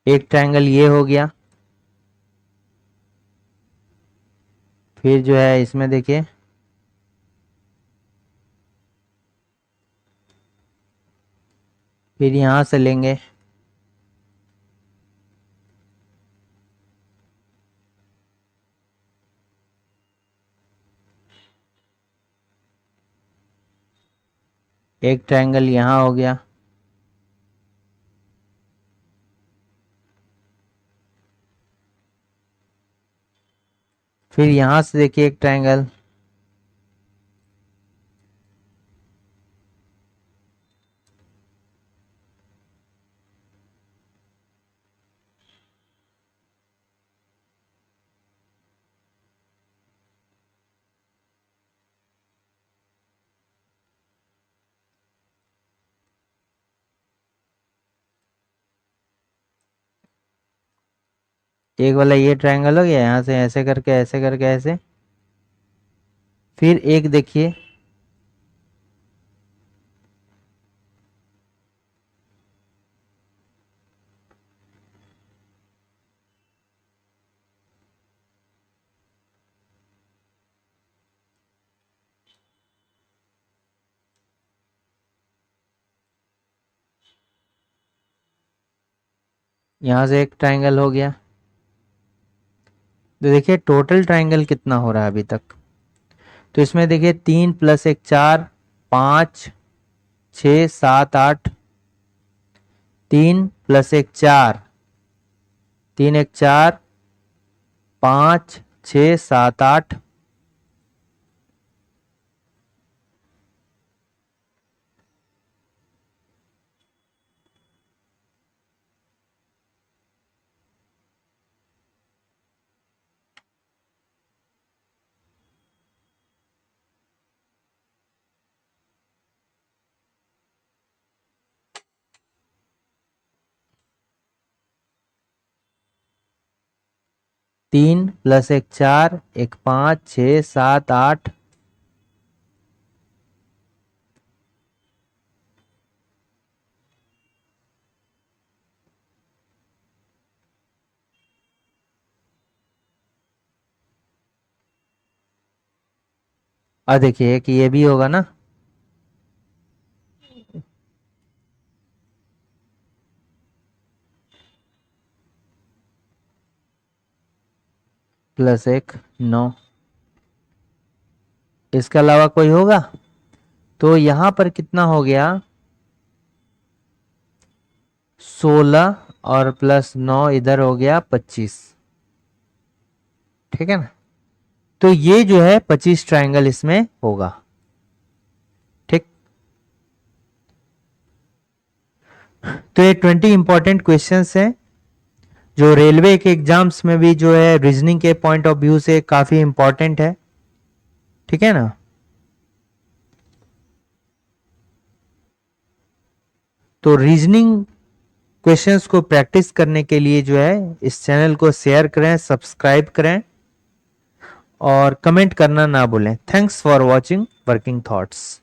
एक ट्रायंगल ये हो गया। फिर जो है इसमें देखिए, फिर यहां से लेंगे, एक ट्रायंगल यहां हो गया। फिर यहां से देखिए एक ट्रायंगल, एक वाला ये ट्रायंगल हो गया, यहां से ऐसे करके ऐसे करके ऐसे। फिर एक देखिए, यहां से एक ट्राइंगल हो गया। तो देखिए टोटल ट्राइंगल कितना हो रहा है अभी तक। तो इसमें देखिए 3 + 1 4, 5 6 7 8, 3 + 1 4, 3 1 4, 5 6 7 8, तीन + 1 4, एक 5 6 7 8, और देखिए कि ये भी होगा ना। +1 9, इसके अलावा कोई होगा। तो यहां पर कितना हो गया, 16 और +9 इधर हो गया 25। ठीक है ना। तो ये जो है 25 ट्राइंगल इसमें होगा। ठीक। तो ये 20 इंपॉर्टेंट क्वेश्चंस हैं जो रेलवे के एग्जाम्स में भी जो है रीजनिंग के पॉइंट ऑफ व्यू से काफी इंपॉर्टेंट है। ठीक है ना। तो रीजनिंग क्वेश्चंस को प्रैक्टिस करने के लिए जो है इस चैनल को शेयर करें, सब्सक्राइब करें और कमेंट करना ना भूलें। Thanks for watching working thoughts.